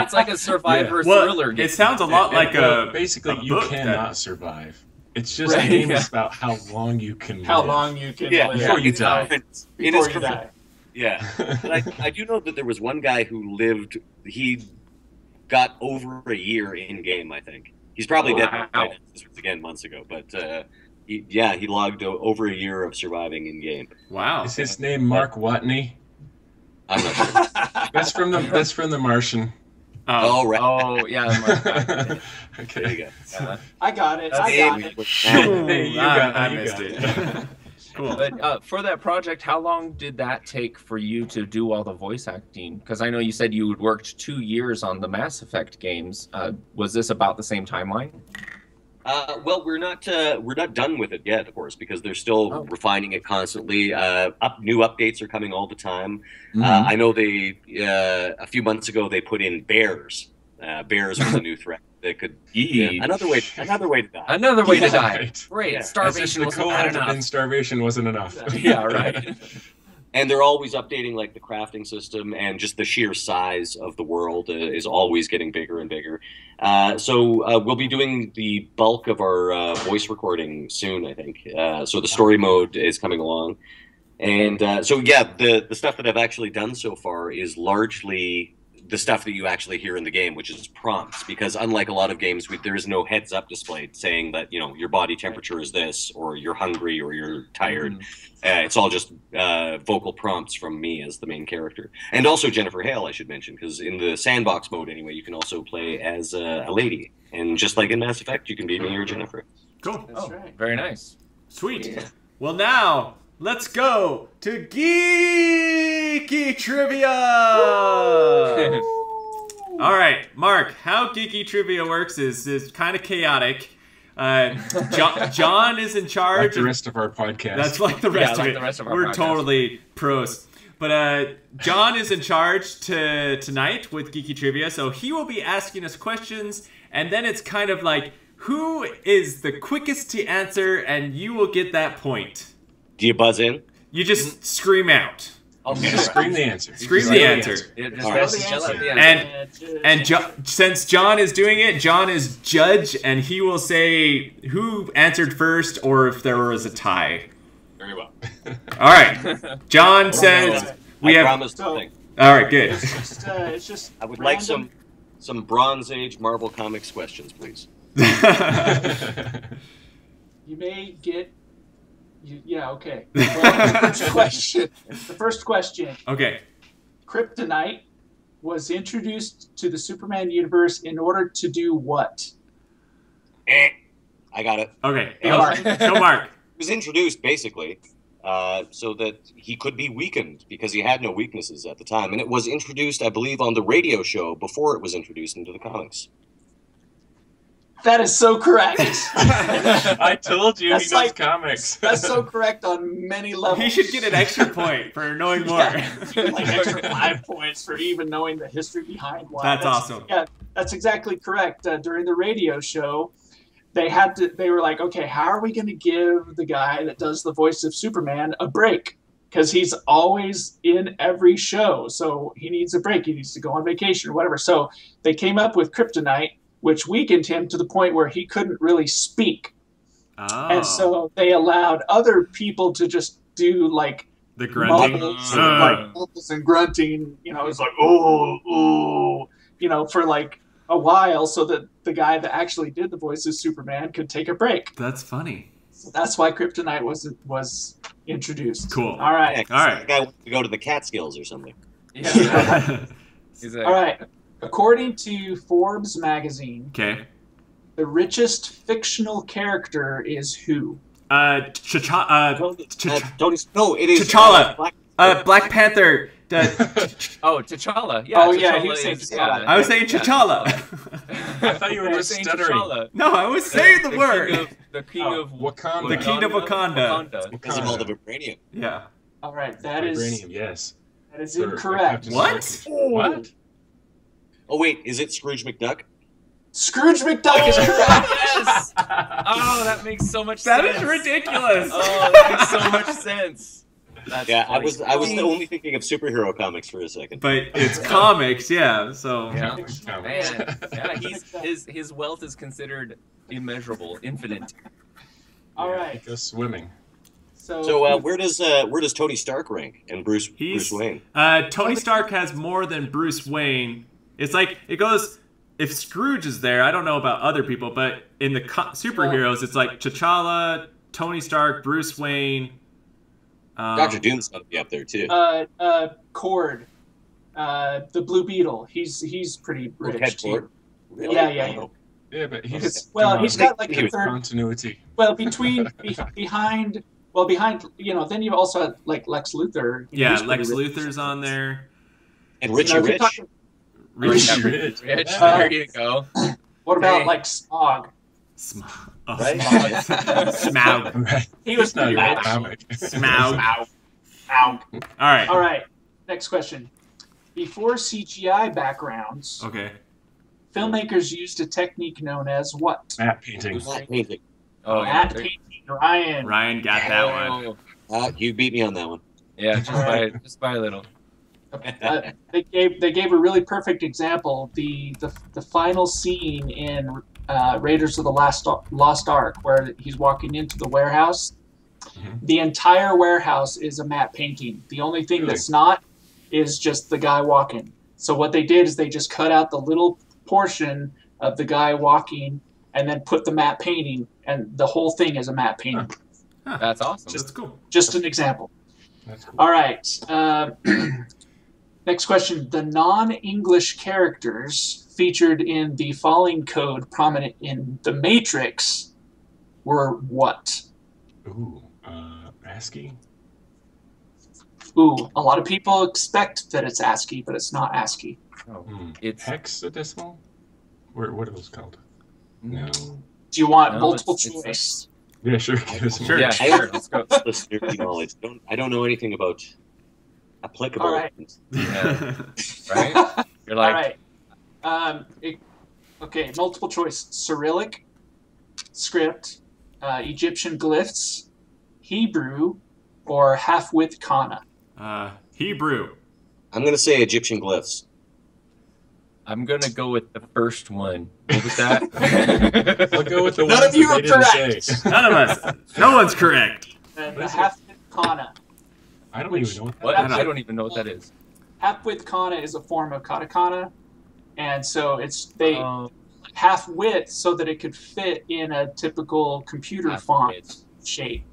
S1: it's like a survivor
S4: well,
S1: thriller game.
S4: it sounds a lot like
S2: Well,
S4: a
S2: basically,
S4: a
S2: you
S4: book
S2: cannot survive. It's just
S1: Right,
S2: the game
S1: yeah.
S2: is about how long you can
S3: How
S2: live.
S3: long you can
S5: Yeah,
S3: live
S2: before you
S5: it's-
S2: die.
S5: It
S3: before
S5: is
S3: you
S5: correct.
S3: die.
S5: Yeah, but I do know that there was one guy who lived. He got over a year in game. I think he's probably dead.
S1: Wow.
S5: By now. This was again months ago, but he logged over a year of surviving in game.
S4: wow.
S2: Is his name Mark Watney?
S5: I'm not sure.
S2: That's from the Martian.
S5: Oh right,
S1: Oh yeah,
S5: there
S2: Okay.
S5: you go.
S1: yeah.
S3: I got it.
S1: That's
S3: I got it.
S2: Hey, you got
S4: I
S2: it, you
S4: missed
S2: got
S4: it.
S2: it.
S4: Cool.
S1: But for that project, how long did that take for you to do all the voice acting? Because I know you said you had worked 2 years on the Mass Effect games. Was this about the same timeline?
S5: Well, we're not done with it yet, of course, because they're still refining it constantly. New updates are coming all the time. I know they a few months ago they put in bears. Bears was a new threat that could another way to die.
S1: Another way to die.
S2: Right.
S1: Great.
S5: Yeah.
S2: As if
S1: Starvation
S2: the
S1: wasn't
S2: co-op
S1: bad
S2: and
S1: enough.
S2: starvation wasn't enough.
S1: Yeah, right.
S5: And they're always updating like the crafting system, and just the sheer size of the world is always getting bigger and bigger. So we'll be doing the bulk of our voice recording soon, I think. So the story mode is coming along. And so, yeah, the stuff that I've actually done so far is largely the stuff that you actually hear in the game, which is prompts, because unlike a lot of games, there is no heads-up display saying that, you know, your body temperature is this, or you're hungry, or you're tired. It's all just vocal prompts from me as the main character. And also Jennifer Hale, I should mention, because in the sandbox mode, anyway, you can also play as a lady. And just like in Mass Effect, you can be me or Jennifer.
S4: Cool.
S3: That's right.
S1: Very nice.
S4: Sweet.
S1: Yeah.
S4: Well, now let's go to Geeky Trivia. All right, Mark, how Geeky Trivia works is kind of chaotic. John is in charge.
S2: Like the rest of our podcast.
S4: That's like the rest
S1: Yeah,
S4: of
S1: like
S4: it.
S1: the rest of our
S4: We're
S1: podcast.
S4: totally pros. But John is in charge tonight with Geeky Trivia, so he will be asking us questions, and then it's kind of like, who is the quickest to answer, and you will get that point.
S5: Do you buzz in?
S4: You just scream out.
S5: Okay.
S2: Just scream the answer.
S4: Scream
S2: Just
S4: the
S2: say
S4: answer.
S1: Yeah, just
S5: All right.
S1: rest yell at the end.
S4: And since John is doing it, John is judge, and he will say who answered first or if there was a tie.
S5: Very well.
S4: All right. John says we
S5: I
S4: have.
S5: promised nothing.
S4: All right, good.
S3: It's just
S5: I would like
S3: random.
S5: some Bronze Age Marvel Comics questions, please.
S3: You may get. Yeah. Okay. Well, the first question.
S4: Okay.
S3: Kryptonite was introduced to the Superman universe in order to do what?
S5: I got it.
S4: Okay.
S3: Hey, Mark.
S4: Go, Mark.
S5: He was introduced basically so that he could be weakened because he had no weaknesses at the time, and it was introduced, I believe, on the radio show before it was introduced into the comics.
S3: That is so correct.
S2: I told you
S3: That's
S2: he knows
S3: like-
S2: comics.
S3: That's so correct on many levels.
S4: He should get an extra point for knowing more.
S3: Yeah, like extra 5 points for even knowing the history behind why.
S4: That's awesome.
S3: Yeah, that's exactly correct. During the radio show, they were like, okay, how are we going to give the guy that does the voice of Superman a break? Because he's always in every show, so he needs a break. He needs to go on vacation or whatever. So they came up with Kryptonite, which weakened him to the point where he couldn't really speak.
S4: Oh.
S3: And so they allowed other people to just do like
S4: The grunting.
S3: mumbles and grunting. You know, it's like oh, you know, for like a while, so that the guy that actually did the voice of Superman could take a break.
S4: That's funny.
S3: So that's why Kryptonite was introduced.
S4: Cool.
S3: All right.
S5: Yeah,
S4: All right.
S5: The guy wanted to go to the Catskills or something.
S1: Yeah. He's like,
S3: All right. According to Forbes magazine,
S4: Okay.
S3: the richest fictional character is who?
S5: Tony, no, it is
S4: T'Challa. Black Panther.
S1: oh, T'Challa. Yeah.
S3: Oh, yeah,
S1: T'Challa
S3: he was saying
S1: is-
S3: T'Challa.
S1: yeah.
S4: I was saying T'Challa.
S2: I thought you were
S1: You
S2: just
S1: saying
S2: stuttering.
S1: T'Challa.
S4: No, I was saying the word.
S1: The king
S3: Oh,
S1: of
S2: Wakanda.
S4: The king of Wakanda.
S5: because of all the vibranium.
S4: Yeah.
S3: All right. That is
S2: Vibranium, yes.
S3: incorrect.
S2: Captain
S4: What?
S2: Circus. What?
S5: Oh wait, is it Scrooge McDuck?
S3: Scrooge McDuck is correct.
S1: Yes. Oh, that makes so much
S4: That
S1: sense.
S4: is ridiculous.
S1: Oh, that makes so much sense. That's
S5: Yeah,
S1: funny.
S5: I was only thinking of superhero comics for a second.
S4: But it's comics, yeah. So
S1: Yeah.
S2: Comics.
S1: Man, yeah, his wealth is considered immeasurable, infinite.
S3: All right.
S2: Go swimming.
S5: So where does Tony Stark rank and Bruce Wayne?
S4: Tony Stark has more than Bruce Wayne. It's like it goes. If Scrooge is there, I don't know about other people, but in the superheroes, it's like T'Challa, Tony Stark, Bruce Wayne.
S5: Dr. Doom's got to be up there too.
S3: Cord, the Blue Beetle. He's pretty
S5: Ted
S3: rich too.
S5: Ford. Really?
S3: Yeah, yeah.
S2: Yeah, but he's
S3: He's got like a third.
S2: continuity.
S3: Well, behind. You know, then you also have like Lex Luthor.
S4: Yeah,
S3: He's pretty
S4: Lex
S3: rich.
S4: Luthor's on there.
S5: And Richie
S3: You know, if you're
S5: Rich.
S3: talking-
S4: Richie
S2: Rich.
S1: Rich,
S3: Uh,
S1: there you go.
S3: What about
S1: Hey.
S3: like Smog?
S4: Oh,
S5: Right?
S4: Smaug.
S2: Right.
S3: He was
S2: It's not
S3: pretty
S2: even a
S3: rich.
S2: comic.
S4: Smaug.
S3: Ow. Ow.
S4: All right.
S3: All right. Next question. Before CGI backgrounds,
S4: Okay.
S3: filmmakers used a technique known as what?
S2: Matte painting.
S5: Matte painting.
S1: Oh, yeah.
S3: Matte painting. Ryan.
S4: Ryan got that one.
S1: Oh,
S5: You beat me on that one.
S1: yeah, just by a little.
S3: They gave a really perfect example. The final scene in Raiders of the Lost Ark, where he's walking into the warehouse.
S2: Mhm.
S3: The entire warehouse is a matte painting. The only thing
S2: Really?
S3: that's not is just the guy walking. So what they did is they just cut out the little portion of the guy walking and then put the matte painting, and the whole thing is a matte painting.
S1: That's awesome.
S4: That's cool.
S3: Just an example.
S2: That's cool.
S3: All right. Next question. The non-English characters featured in the Falling Code prominent in The Matrix were what?
S2: Ooh, ASCII.
S3: Ooh, a lot of people expect that it's ASCII, but it's not ASCII.
S1: Oh,
S2: It's
S1: it's
S2: hexadecimal. What are those called? No.
S3: Do you want
S1: No,
S3: multiple
S1: it's-
S3: choice?
S2: Yeah, sure. Give us
S4: Sure.
S2: more.
S1: Yeah, sure. Let's go.
S5: This nerdy knowledge. I don't know anything about applicable.
S3: All right.
S1: Yeah. Right? You're
S3: All
S1: like,
S3: right. Okay, multiple choice. Cyrillic script, Egyptian glyphs, Hebrew, or half-width kana.
S4: Hebrew.
S5: I'm going to say Egyptian glyphs.
S1: I'm gonna go with the first one. What was that?
S2: I'll go with the
S3: None
S2: ones
S3: of you
S2: that
S3: are
S2: they didn't
S3: correct.
S2: say.
S4: None of us. No one's correct.
S3: And
S2: What
S3: the
S2: is it?
S3: half-width kana.
S2: I don't
S3: Which-
S2: even know what
S1: What?
S2: that is.
S1: I don't even know what that is.
S3: Half-width kana is a form of katakana, and so it's they
S1: Oh,
S3: half width so that it could fit in a typical computer
S1: Half
S3: font
S1: width.
S3: shape.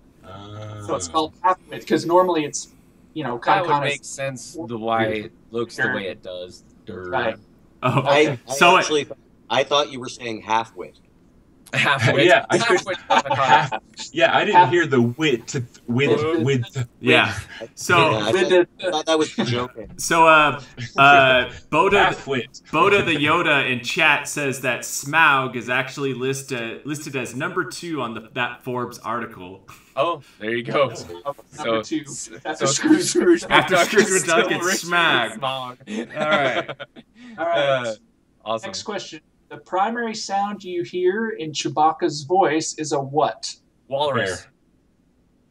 S3: So it's called half width because normally it's,
S1: That
S3: kind
S1: would
S3: of
S1: make sense the why it looks the way it does.
S3: right.
S4: Oh,
S5: I thought you were saying half wit.
S1: Halfway.
S2: Yeah, I
S1: halfway.
S2: Yeah, I didn't hear the width.
S4: yeah. So
S5: I thought that was joking.
S4: So Boda
S2: Half width.
S4: Boda the Yoda in chat says that Smaug is actually listed as number 2 on that Forbes article.
S1: Oh, there you go.
S3: Number 2. After
S1: Scrooge
S4: After Scrooge
S1: McDuck
S4: McDuck, it's Smaug.
S1: All
S4: right.
S3: All right.
S1: Awesome.
S3: Next question. The primary sound you hear in Chewbacca's voice is a what?
S1: Walrus.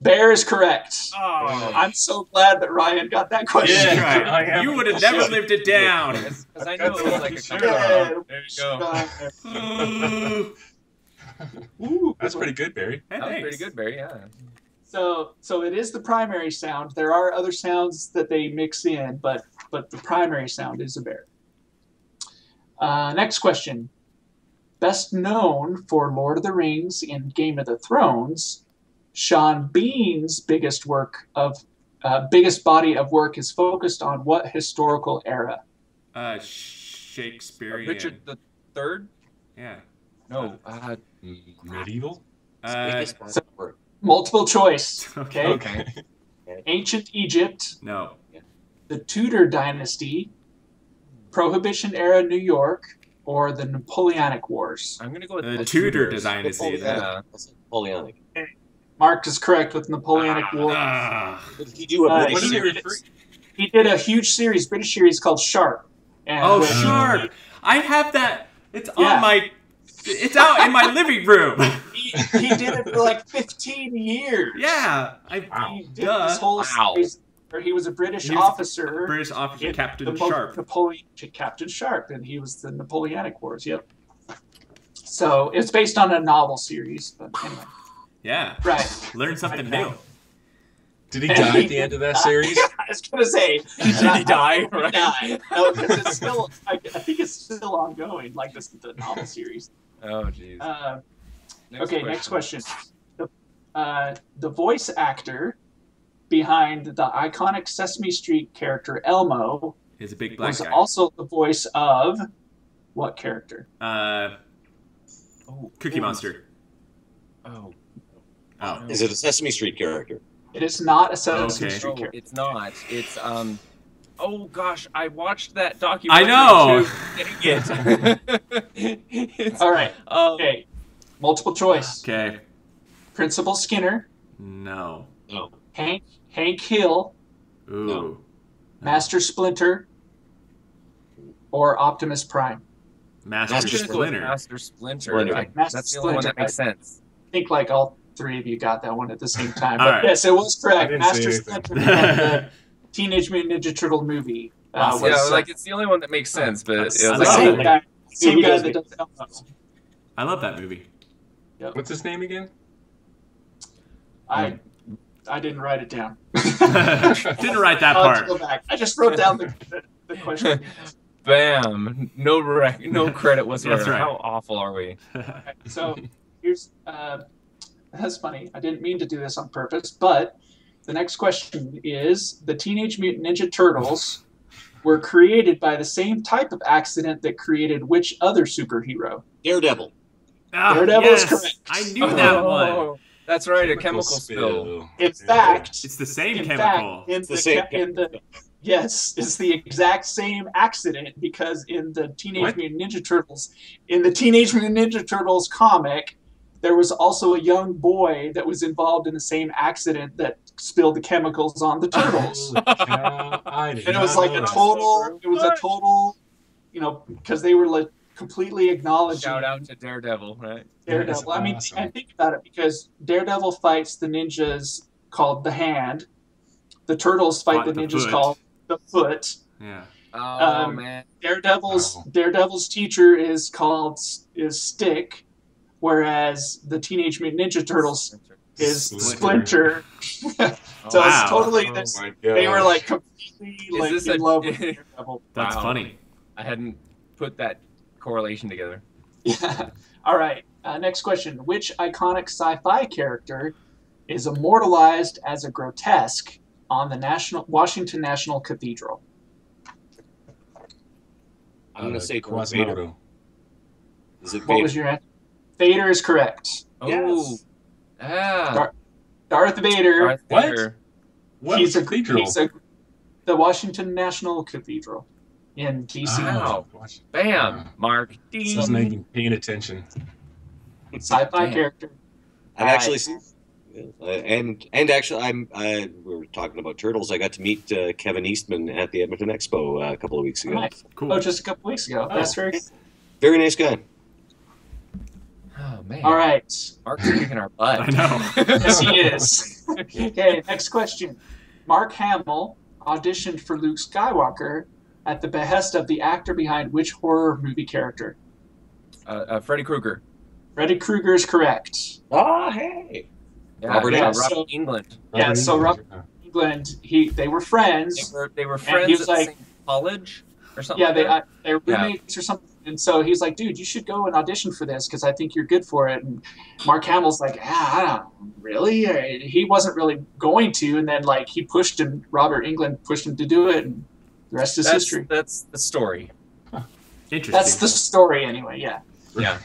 S3: Bear is correct.
S1: Oh.
S3: I'm so glad that Ryan got that question.
S4: Yeah,
S2: I am.
S4: you would have never lived it down.
S1: Because I know it was like a couple.
S3: Yeah.
S1: There you go.
S3: Ooh,
S2: That's pretty good, Barry.
S1: That was pretty good, Barry. Yeah.
S3: So it is the primary sound. There are other sounds that they mix in, but the primary sound is a bear. Next question. Best known for Lord of the Rings and Game of the Thrones, Sean Bean's biggest body of work is focused on what historical era?
S4: Shakespearean.
S1: Richard the Third?
S4: Yeah.
S1: No.
S2: Medieval?
S3: Multiple choice. Okay.
S1: Okay.
S3: Ancient Egypt,
S4: No.
S3: the Tudor Dynasty, Prohibition era New York, or the Napoleonic Wars?
S1: I'm gonna go with
S4: The Tudor dynasty.
S1: Yeah.
S5: That's Napoleonic.
S3: Mark is correct with Napoleonic Wars.
S5: Did he do a British
S2: What is
S5: series?
S2: it?
S3: He did a huge series, British series called Sharp. And
S4: Oh,
S3: when-
S4: sure. I have that. It's
S3: Yeah.
S4: on my. It's out in my living room.
S3: He did it for like 15 years.
S4: Yeah.
S3: He did this whole series where he was a British
S4: He was
S3: officer.
S4: British officer
S3: in
S4: Captain
S3: the
S4: Sharp.
S3: Captain Sharp, and he was the Napoleonic Wars. Yep. So it's based on a novel series, but anyway.
S4: Yeah.
S3: Right.
S4: Learn something new.
S2: Did he die at the end of that series?
S3: I was gonna say,
S1: Did he die?
S3: He
S1: Right.
S3: died. No, because it's still. I think it's still ongoing, like the novel series.
S1: Oh, jeez.
S3: Next question. The voice actor behind the iconic Sesame Street character Elmo
S4: He's a big black
S3: was
S4: guy.
S3: also the voice of what character?
S4: Cookie Monster.
S1: Oh.
S4: Oh.
S5: Is it a Sesame Street character?
S3: It is not a Sesame
S4: Okay.
S3: Street
S1: No,
S3: character.
S1: it's not. It's Oh gosh, I watched that documentary.
S4: I know.
S1: It's,
S3: All right.
S1: um,
S3: Okay. Multiple choice.
S4: Okay.
S3: Principal Skinner,
S4: No.
S5: No.
S3: Hank Hill,
S4: Ooh.
S5: No.
S3: Master Splinter, or Optimus Prime.
S4: Master
S1: I'm gonna go with
S4: Splinter.
S1: Master Splinter.
S5: Splinter.
S3: Master
S1: That's the only one that
S3: Splinter.
S1: makes sense.
S3: I think like all three of you got that one at the same time.
S4: All
S3: But
S4: right.
S3: yes, it was
S2: I
S3: correct.
S2: didn't say
S3: Master
S2: anything.
S3: Splinter and the Teenage Mutant Ninja Turtle movie.
S4: Awesome.
S1: Yeah,
S3: Was,
S1: like it's the only one that makes sense, but it was
S4: I
S1: like
S4: love
S3: same
S4: it.
S3: guy, same
S5: Who
S3: guy
S5: does
S3: that
S5: it?
S3: does Elmo.
S4: I love that movie.
S2: What's his name again?
S3: I didn't write it down.
S4: Didn't write that
S3: I'll have to
S4: part.
S3: go back. I just wrote down the question.
S1: bam, no credit whatsoever.
S4: That's right.
S1: How awful are we?
S3: So here's that's funny. I didn't mean to do this on purpose, but the next question is: the Teenage Mutant Ninja Turtles were created by the same type of accident that created which other superhero?
S5: Daredevil.
S4: Ah,
S3: Daredevil is
S4: yes.
S3: correct.
S4: I knew that one.
S1: Oh, that's right, a chemical spill.
S3: In fact,
S4: It's the same
S3: in
S4: chemical.
S3: fact, in
S5: the
S3: the,
S5: same
S3: yes, it's the exact same accident because in the Teenage
S2: What?
S3: Mutant Ninja Turtles, in the Teenage Mutant Ninja Turtles comic, there was also a young boy that was involved in the same accident that spilled the chemicals on the turtles.
S2: I did
S3: And it was
S2: not
S3: like
S2: know
S3: a
S2: that.
S3: total, because they were like completely acknowledging
S1: Shout out to Daredevil, right?
S3: Daredevil.
S2: That's
S3: I mean,
S2: awesome.
S3: and think about it, because Daredevil fights the ninjas called the Hand. The Turtles fight
S4: Fought
S3: the
S4: the
S3: ninjas
S4: Foot.
S3: called the Foot.
S4: Yeah.
S1: Oh man,
S3: Daredevil's teacher is Stick, whereas the Teenage Mutant Ninja Turtles is
S2: Splinter.
S3: Splinter. So
S4: Wow.
S3: it's totally
S2: Oh
S3: this.
S2: my
S3: They were
S2: gosh.
S3: like completely like
S1: this
S3: in
S1: a-
S3: love with Daredevil.
S4: That's
S1: Wow.
S4: funny.
S1: I hadn't put that correlation together.
S3: Yeah. All right. Next question. Which iconic sci-fi character is immortalized as a grotesque on the Washington National Cathedral?
S5: I'm going to say Darth Vader.
S2: Quasimodo.
S5: Is it
S3: What
S5: Vader?
S3: was your answer? Vader is correct.
S1: Oh,
S5: Yes.
S1: yeah.
S3: Darth Vader.
S1: Darth
S2: What?
S1: Vader.
S2: What
S3: He's
S2: cathedral?
S3: the Washington National Cathedral in D.C.
S1: Wow.
S2: Watch.
S1: Bam. Mark.
S2: I wasn't even paying attention.
S3: Sci-fi
S1: Damn.
S3: character.
S5: I've actually seen. And actually, we were talking about turtles. I got to meet Kevin Eastman at the Edmonton Expo a couple of weeks ago.
S3: Nice.
S4: Cool.
S3: Oh, just a couple weeks ago. That's very good.
S5: Very nice guy.
S1: Oh, man.
S3: All right.
S1: Mark's kicking our butt.
S4: I know.
S3: Yes, he is. Okay, next question. Mark Hamill auditioned for Luke Skywalker at the behest of the actor behind which horror movie character?
S1: Freddy Krueger.
S3: Freddy Krueger is correct.
S5: Oh, hey.
S1: Yeah,
S5: Robert
S1: yeah,
S3: England.
S1: Robert England.
S3: Yeah, so Robert England, they were friends.
S1: They were
S3: he
S1: friends
S3: was
S1: at
S3: like-
S1: the same college or something.
S3: Yeah,
S1: like
S3: they were roommates or something. And so he's like, dude, you should go and audition for this because I think you're good for it. And Mark Hamill's like, I don't really. He wasn't really going to. And then like he pushed him. Robert England pushed him to do it, and the rest is history.
S1: That's the story.
S4: Interesting.
S3: That's the story anyway. Yeah.
S1: Yeah.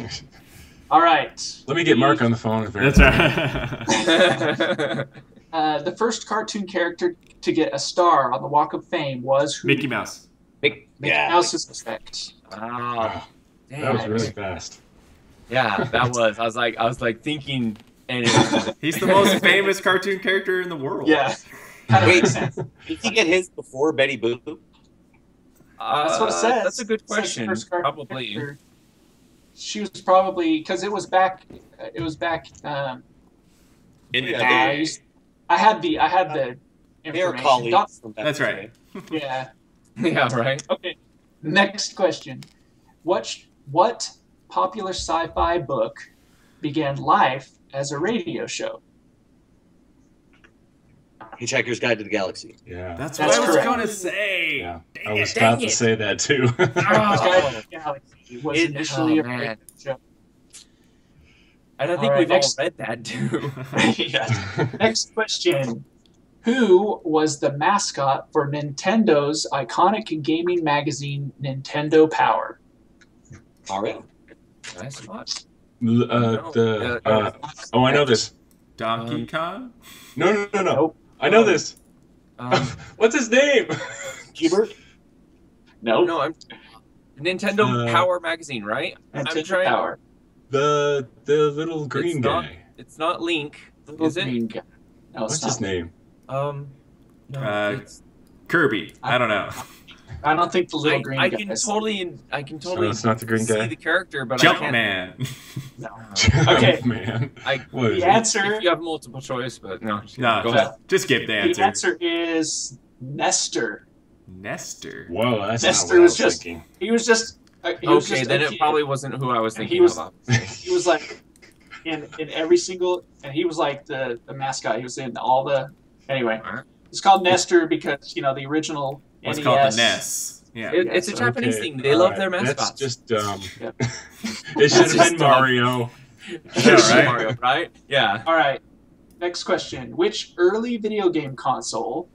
S3: All right.
S2: Let me get Mark on the phone.
S4: That's right.
S3: The first cartoon character to get a star on the Walk of Fame was who?
S4: Mickey Mouse.
S3: Mickey Mouse is correct.
S1: Wow. Damn.
S2: That was really fast.
S1: Yeah, that was. I was like thinking, and
S4: He's the most famous cartoon character in the world.
S3: Yeah. Kind of
S5: Wait.
S3: makes sense.
S5: Did he get his before Betty Boop?
S3: That's what it says.
S1: That's a good
S3: It says
S1: question.
S3: first cartoon
S1: Probably.
S3: character. She was probably because it was back. It was back.
S4: In the
S5: Yeah,
S4: day.
S3: I had the
S5: They are
S3: information.
S5: colleagues. From back
S4: That's
S5: in the
S4: right.
S5: day.
S3: Yeah.
S1: Yeah, right.
S3: Okay. Next question. What popular sci-fi book began life as a radio show?
S5: Hitchhiker's Guide to the Galaxy.
S2: Yeah.
S4: That's
S3: That's
S4: what I was
S3: correct.
S4: going to say.
S2: Yeah.
S4: Dang
S2: I was
S4: it.
S2: about
S1: Dang
S2: to
S1: it.
S2: say that too.
S3: Guide to the Galaxy was
S1: It-
S3: initially
S1: oh,
S3: a
S1: man.
S3: radio show.
S1: And I think
S3: All right,
S1: we've
S3: next-
S1: all read that too.
S3: Yeah. Next question. Who was the mascot for Nintendo's iconic gaming magazine, Nintendo Power?
S5: All right.
S1: Nice spot.
S2: Oh, I know this.
S4: Donkey Kong?
S2: No.
S3: Nope.
S2: I know this.
S1: Um,
S2: What's his name?
S5: Hubert?
S3: Nope.
S1: no, I'm Nintendo Power magazine, right?
S3: Nintendo Power.
S2: The little green
S1: It's
S2: guy.
S1: It's not Link,
S3: Little
S1: is it?
S3: green guy. No,
S2: What's
S3: it's
S2: his
S3: not.
S2: name?
S1: No, it's,
S4: Kirby. I don't know.
S3: I don't think the little green
S1: I
S3: guy
S1: can
S3: is.
S1: totally
S2: So it's not the green
S1: see
S2: guy.
S1: the character, but I can't.
S4: Jumpman.
S3: No. Okay.
S2: Man.
S1: I,
S2: What is
S3: The
S2: it?
S3: answer.
S1: if you have multiple choice, but no.
S4: No,
S1: Go ahead.
S4: just give the
S3: The
S4: answer.
S3: answer is Nestor.
S4: Nestor.
S2: Whoa, that's
S3: Nestor
S2: not what I
S3: was
S2: was
S3: just-
S2: thinking.
S3: He was just. He was
S1: Okay,
S3: just
S1: then
S3: a
S1: it
S3: kid.
S1: probably wasn't who I was
S3: And
S1: thinking
S3: he was-
S1: of.
S3: He was like in every single, and he was like the mascot. He was in all the. Anyway, it's called Nestor because the original
S4: What's
S3: NES.
S4: called the NES. Yeah.
S1: It's a
S3: so-
S1: Japanese
S2: Okay,
S1: thing. They love their
S2: alright,
S1: mascots.
S2: That's just dumb.
S3: Yeah.
S2: It should have
S1: just
S2: been
S1: dumb.
S2: Mario.
S4: Yeah, right?
S1: Mario, right? Yeah.
S3: All right. Next question: which early video game console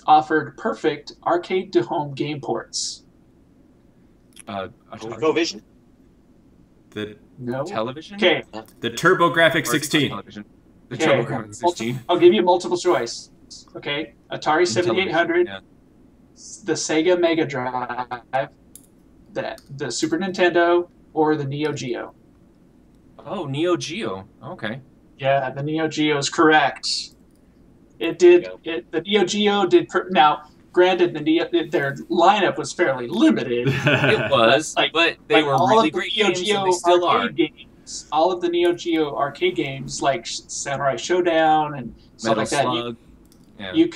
S3: offered perfect arcade-to-home game ports?
S1: Atari.
S5: ColecoVision?
S4: The
S3: No.
S1: Television?
S3: Okay.
S4: the TurboGrafx
S1: Or
S4: 16.
S1: television. The
S3: Okay.
S1: TurboGrafx 16.
S3: I'll give you multiple choice. Okay. Atari
S1: And television,
S3: 7800,
S1: yeah.
S3: the Sega Mega Drive, the Super Nintendo, or the Neo Geo.
S1: Oh, Neo Geo. Okay.
S3: Yeah, the Neo Geo is correct. It did. The Neo Geo did. Now, granted, their lineup was fairly limited.
S1: It was,
S3: Like-
S1: but they were
S3: all
S1: really
S3: of the
S1: great
S3: Neo
S1: games,
S3: Geo
S1: and they still are.
S3: arcade games, all of the Neo Geo arcade games, like Samurai Showdown and stuff
S1: Metal
S3: like that,
S1: Slug. Yeah.
S3: you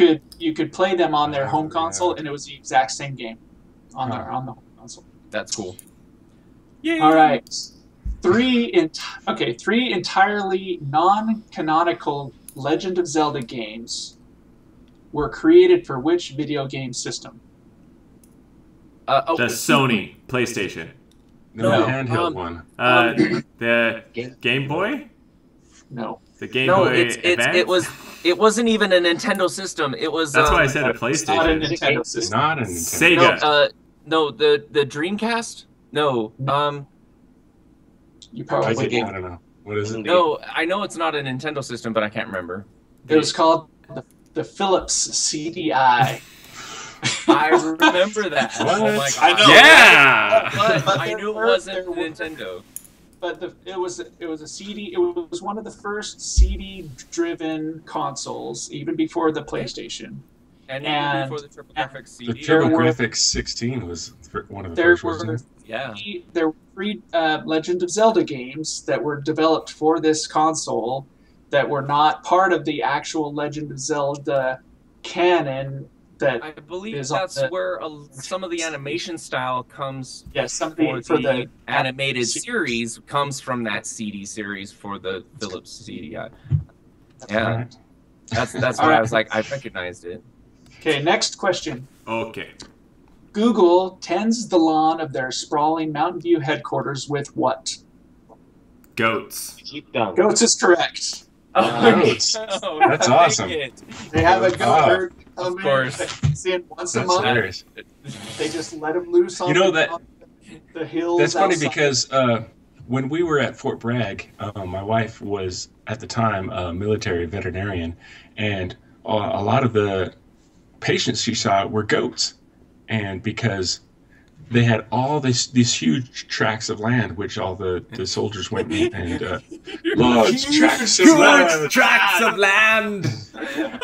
S3: could play them on their home console, and it was the exact same game on the home console.
S1: That's cool. Yay!
S3: All right, three entirely non-canonical Legend of Zelda games were created for which video game system?
S4: The Sony PlayStation.
S2: No,
S1: No,
S2: the handheld one.
S4: The Game Boy?
S3: No.
S4: The Game
S1: No,
S4: Boy Advance?
S1: it wasn't even a Nintendo system. It was
S4: That's why I said a
S3: Not a
S4: PlayStation.
S3: Nintendo system.
S2: Not a Nintendo.
S4: Sega.
S1: no, the Dreamcast? No.
S3: You
S2: I
S3: probably
S2: don't know. What is it?
S1: No, I know it's not a Nintendo system, but I can't remember.
S3: It was called the Philips CDI.
S1: I remember that.
S2: What?
S1: Oh my god.
S3: I know.
S4: Yeah!
S1: But I knew it wasn't Nintendo.
S3: But it was a CD. It was one of the first CD-driven consoles, even before the PlayStation.
S1: And
S3: And-
S1: even before the TurboGrafx
S2: The
S1: CD.
S3: There were-
S2: TurboGrafx 16 was one of the
S3: There
S2: first, wasn't
S3: were
S2: it?
S1: Yeah.
S3: there were 3 Legend of Zelda games that were developed for this console that were not part of the actual Legend of Zelda canon. That
S1: I believe
S3: is on
S1: that's
S3: the-
S1: where some of the animation style comes
S3: yes, something
S1: for
S3: for
S1: the
S3: the
S1: animated series comes from that CD series for the Philips CDI. Yeah,
S2: Right.
S1: that's why I was like, I recognized it.
S3: Okay, next question.
S4: Okay.
S3: Google tends the lawn of their sprawling Mountain View headquarters with what?
S4: Goats.
S5: Keep down.
S3: Goats is correct.
S2: Goats.
S1: Oh,
S2: That's
S1: dang
S2: awesome.
S1: it.
S3: They have a goat
S2: Ah,
S3: herd
S1: of
S3: come in
S1: course.
S3: that comes in once a
S2: That's
S3: month.
S2: hilarious.
S3: They just let them loose on
S2: You know
S3: the,
S2: that-
S3: on the hills.
S2: That's funny
S3: outside.
S2: because when we were at Fort Bragg, my wife was at the time a military veterinarian, and a lot of the patients she saw were goats, and because they had all these huge tracts of land, which all the soldiers went and large tracts of land,
S4: Tracts of land!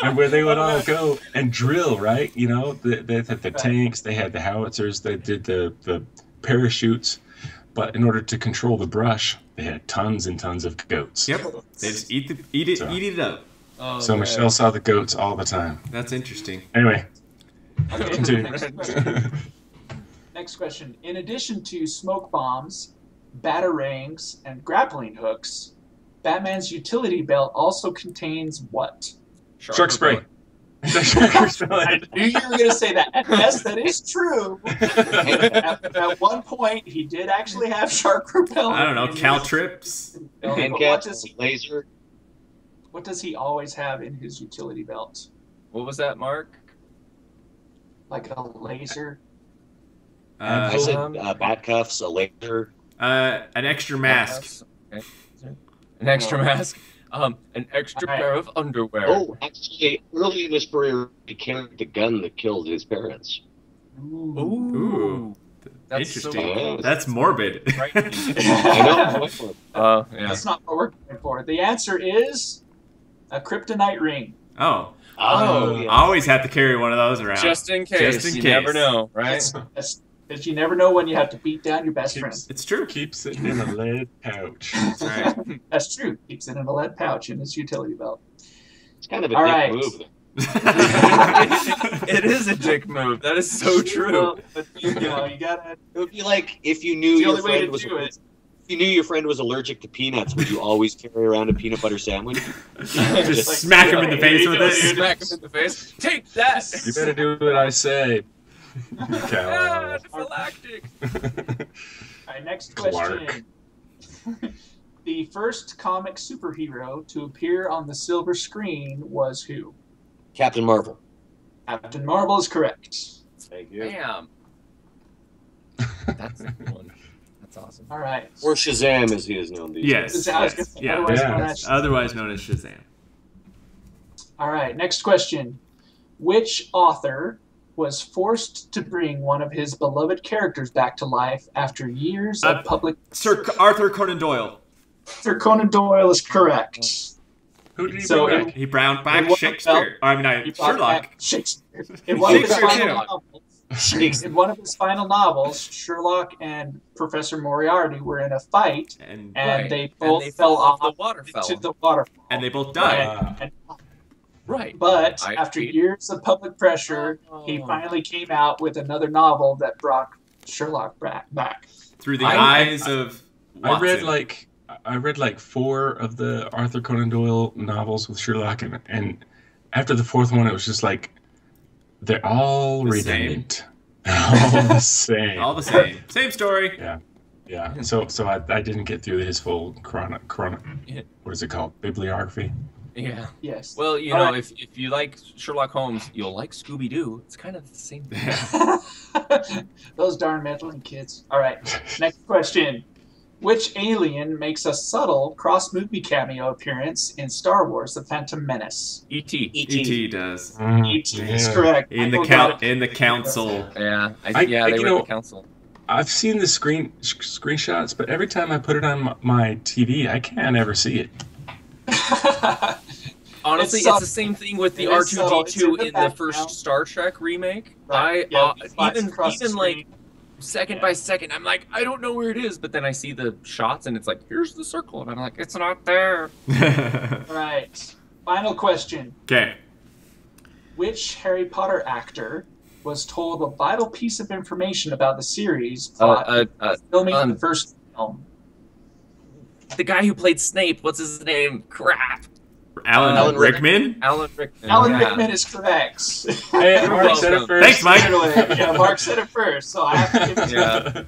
S2: and where they would all go and drill, right? You know, they had the tanks, they had the howitzers, they did the parachutes, but in order to control the brush, they had tons and tons of goats.
S4: Yep. They just eat it up.
S1: Oh,
S2: So
S1: man.
S2: Michelle saw the goats all the time.
S4: That's interesting.
S2: Anyway,
S3: Okay,
S2: continue.
S3: next question. Next question. In addition to smoke bombs, batarangs, and grappling hooks, Batman's utility belt also contains what?
S2: Shark spray. Shark spray.
S3: I knew you were going to say that. Yes, that is true. At one point, he did actually have shark repellent.
S4: I don't know,
S3: in his-
S4: caltrips?
S3: But
S5: Handcap, laser.
S3: what does he always have in his utility belt?
S1: What was that, Mark?
S3: Like a laser?
S5: I
S4: Uh,
S5: said bat cuffs, a laser.
S4: an extra mask.
S1: Okay. An extra mask. An extra
S3: Alright.
S1: pair of underwear.
S5: Oh, actually, early in his career, he carried the gun that killed his parents.
S4: Ooh.
S1: That's
S4: Interesting.
S1: So
S4: That's morbid.
S1: frightening.
S5: I know.
S1: Yeah.
S3: That's not what we're going for. The answer is a kryptonite ring.
S4: Oh.
S1: Oh,
S5: yeah.
S4: I always have to carry one of those around.
S1: Just in case.
S4: Just in
S1: you
S4: case.
S1: never know, right?
S3: Because you never know when you have to beat down your best friend.
S4: It's true.
S2: Keeps it in a lead pouch.
S4: That's right.
S3: That's true. Keeps it in a lead pouch in his utility belt.
S5: It's kind of a
S3: All
S5: dick
S3: right.
S5: move.
S1: It is a dick move. That is so true.
S3: Well, but, you know, you gotta.
S5: It would be like if you knew
S3: It's the
S5: your
S3: only way
S5: friend
S3: to
S5: was
S3: do it.
S5: if you knew your friend was allergic to peanuts, would you always carry around a peanut butter sandwich?
S4: Just
S3: like,
S4: smack him in the face with it.
S1: Smack him in the face. Take that.
S2: You better do what I say.
S1: Ah,
S2: Cow.
S1: prophylactic.
S3: All right, next
S2: Clark.
S3: question. The first comic superhero to appear on the silver screen was who?
S5: Captain Marvel.
S3: Captain Marvel is correct.
S5: Thank you.
S1: Bam. That's a good one. That's awesome.
S3: All right.
S5: Or Shazam, as he is known these
S4: Yes.
S5: days.
S3: I was gonna say,
S4: Yeah.
S3: otherwise
S2: Yeah.
S3: known as-
S4: Otherwise known as Shazam.
S3: All right, next question. Which author was forced to bring one of his beloved characters back to life after years of public...
S4: Sir Arthur Conan Doyle.
S3: Sir Conan Doyle is correct.
S2: Who did he
S3: So
S2: bring
S3: it-
S2: back?
S4: He brown back
S3: Well,
S4: Shakespeare. I mean,
S3: He brought
S4: Sherlock.
S3: back Shakespeare. In one of his
S4: Shakespeare,
S3: final
S4: too.
S3: novels, in one of his final novels, Sherlock and Professor Moriarty were in a fight,
S4: And
S3: and they
S1: And
S3: both
S1: they
S3: fell off
S1: the waterfall.
S3: into the waterfall.
S4: they both died.
S3: And-
S1: Right.
S3: but
S1: I
S3: after
S1: see.
S3: years of public pressure, he
S1: Oh.
S3: finally came out with another novel that brought Sherlock back.
S4: Through the
S1: I-
S4: eyes of Watson.
S2: I read like 4 of the Arthur Conan Doyle novels with Sherlock, and after the 4th one, it was just like they're all
S4: The
S2: redundant. All the same.
S4: All the same. Same story.
S2: Yeah. Yeah. So I didn't get through his full
S1: Yeah.
S2: what is it called? Bibliography.
S1: Yeah.
S3: Yes.
S1: Well, you
S3: All
S1: know,
S3: right.
S1: if you like Sherlock Holmes, you'll like Scooby Doo. It's kind of the same thing.
S3: Those darn meddling kids. All right. Next question. Which alien makes a subtle cross-movie cameo appearance in Star Wars: The Phantom Menace?
S1: E.T.
S4: E.T. does.
S3: E.T. is correct.
S4: In the
S3: Michael got it.
S4: in the council.
S1: Yeah.
S2: I-
S1: Yeah, they
S2: you
S1: were
S2: know-
S1: the council.
S2: I've seen the screenshots, but every time I put it on my TV, I can't ever see it.
S1: Honestly,
S3: It's
S1: it's the same thing with the
S3: It is subtle. It's
S1: R2D2
S3: in the
S1: in the
S3: background.
S1: first Star Trek remake.
S3: Right. Yeah, it flies
S1: Even
S3: across the
S1: like
S3: screen.
S1: second
S3: Yeah.
S1: by second, I'm like, I don't know where it is, but then I see the shots and it's like, here's the circle, and I'm like, it's not there.
S3: All right. Final question.
S4: Okay.
S3: Which Harry Potter actor was told a vital piece of information about the series plot filming
S1: um,
S3: the first film?
S1: The guy who played Snape, what's his name? Crap.
S4: Alan Rickman?
S1: Alan Rickman.
S3: Alan
S1: yeah.
S3: Rickman is correct.
S2: Hey,
S1: You're
S2: Mark said it
S1: welcome.
S2: first.
S4: Thanks, Mike.
S3: Yeah, Mark said it first, so I have to give it to him.
S1: Yeah.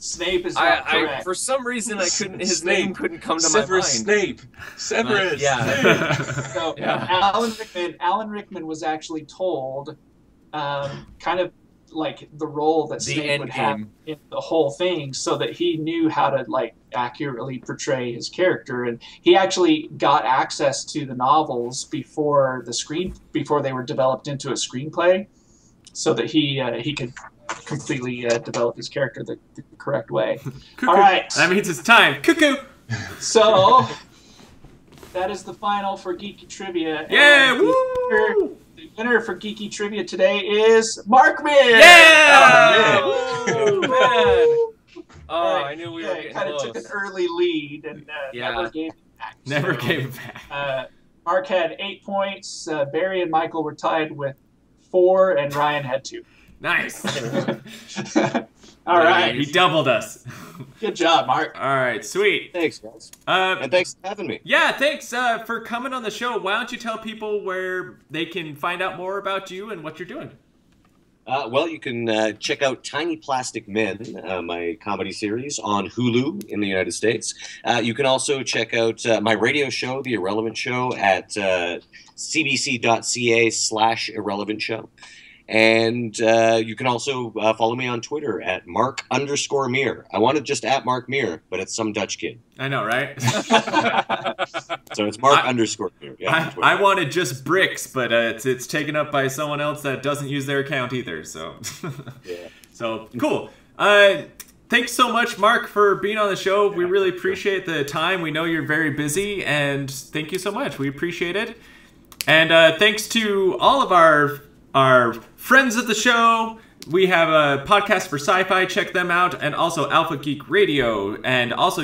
S3: Snape is not
S1: I
S3: correct.
S1: for some reason I couldn't. His
S2: Snape.
S1: name couldn't come to
S2: Severus
S1: my mind.
S2: Snape. Severus.
S1: Yeah.
S2: Snape.
S3: So
S1: Yeah.
S3: Alan Rickman was actually told kind of like the role that
S1: The
S3: Snape
S1: end
S3: would have
S1: game.
S3: in the whole thing, so that he knew how to like accurately portray his character. And he actually got access to the novels before they were developed into a screenplay, so that he could completely develop his character the correct way.
S4: Cuckoo.
S3: All right.
S4: That means it's time. Cuckoo.
S3: So that is the final for Geeky Trivia.
S4: Yeah.
S3: And
S4: Woo.
S3: the winner for Geeky Trivia today is Mark Meer.
S4: Yeah.
S1: Oh, man. Oh,
S3: All
S1: I knew we were
S3: yeah,
S1: getting
S3: kind of
S1: close.
S3: took an early lead and
S1: Yeah.
S3: never gave it back.
S4: Never
S3: So,
S4: gave it back.
S3: Mark had 8 points. Barry and Michael were tied with 4, and Ryan had 2.
S4: Nice.
S3: All right.
S4: He doubled us.
S3: Good job, Mark.
S4: All right. Sweet.
S5: Thanks, guys. And thanks for having me.
S4: Yeah, thanks for coming on the show. Why don't you tell people where they can find out more about you and what you're doing?
S5: Well, you can check out Tiny Plastic Men, my comedy series, on Hulu in the United States. You can also check out my radio show, The Irrelevant Show, at cbc.ca/Irrelevant Show. And you can also follow me on Twitter at Mark_Meer. I wanted just at Mark Meer, but it's some Dutch kid.
S4: I know, right?
S5: So it's Mark_Meer. Yeah, on Twitter.
S4: I wanted just bricks, but it's taken up by someone else that doesn't use their account either. So,
S5: Yeah.
S4: So cool. Thanks so much, Mark, for being on the show. We really appreciate the time. We know you're very busy, and thank you so much. We appreciate it. And thanks to all of our friends at the show. We have a podcast for sci-fi. Check them out, and also Alpha Geek Radio. And also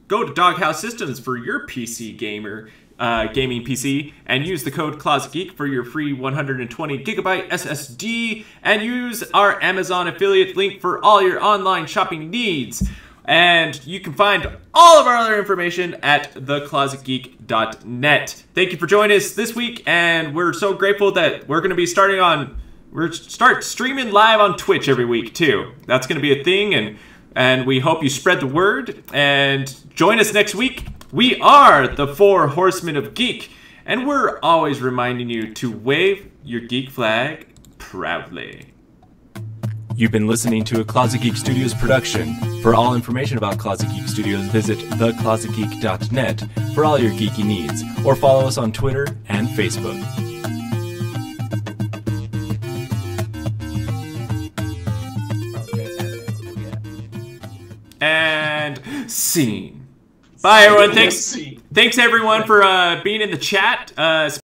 S4: go to Doghouse Systems for your PC gaming PC, and use the code ClosetGeek for your free 120 gigabyte SSD, and use our Amazon affiliate link for all your online shopping needs. And you can find all of our other information at theclosetgeek.net. Thank you for joining us this week, and we're so grateful that we're going to be start streaming live on Twitch every week too. That's going to be a thing, and we hope you spread the word and join us next week. We are the 4 Horsemen of Geek, and we're always reminding you to wave your geek flag proudly.
S7: You've been listening to a Closet Geek Studios production. For all information about Closet Geek Studios, visit theclosetgeek.net for all your geeky needs, or follow us on Twitter and Facebook.
S4: And scene. Bye, everyone. Thanks everyone for being in the chat.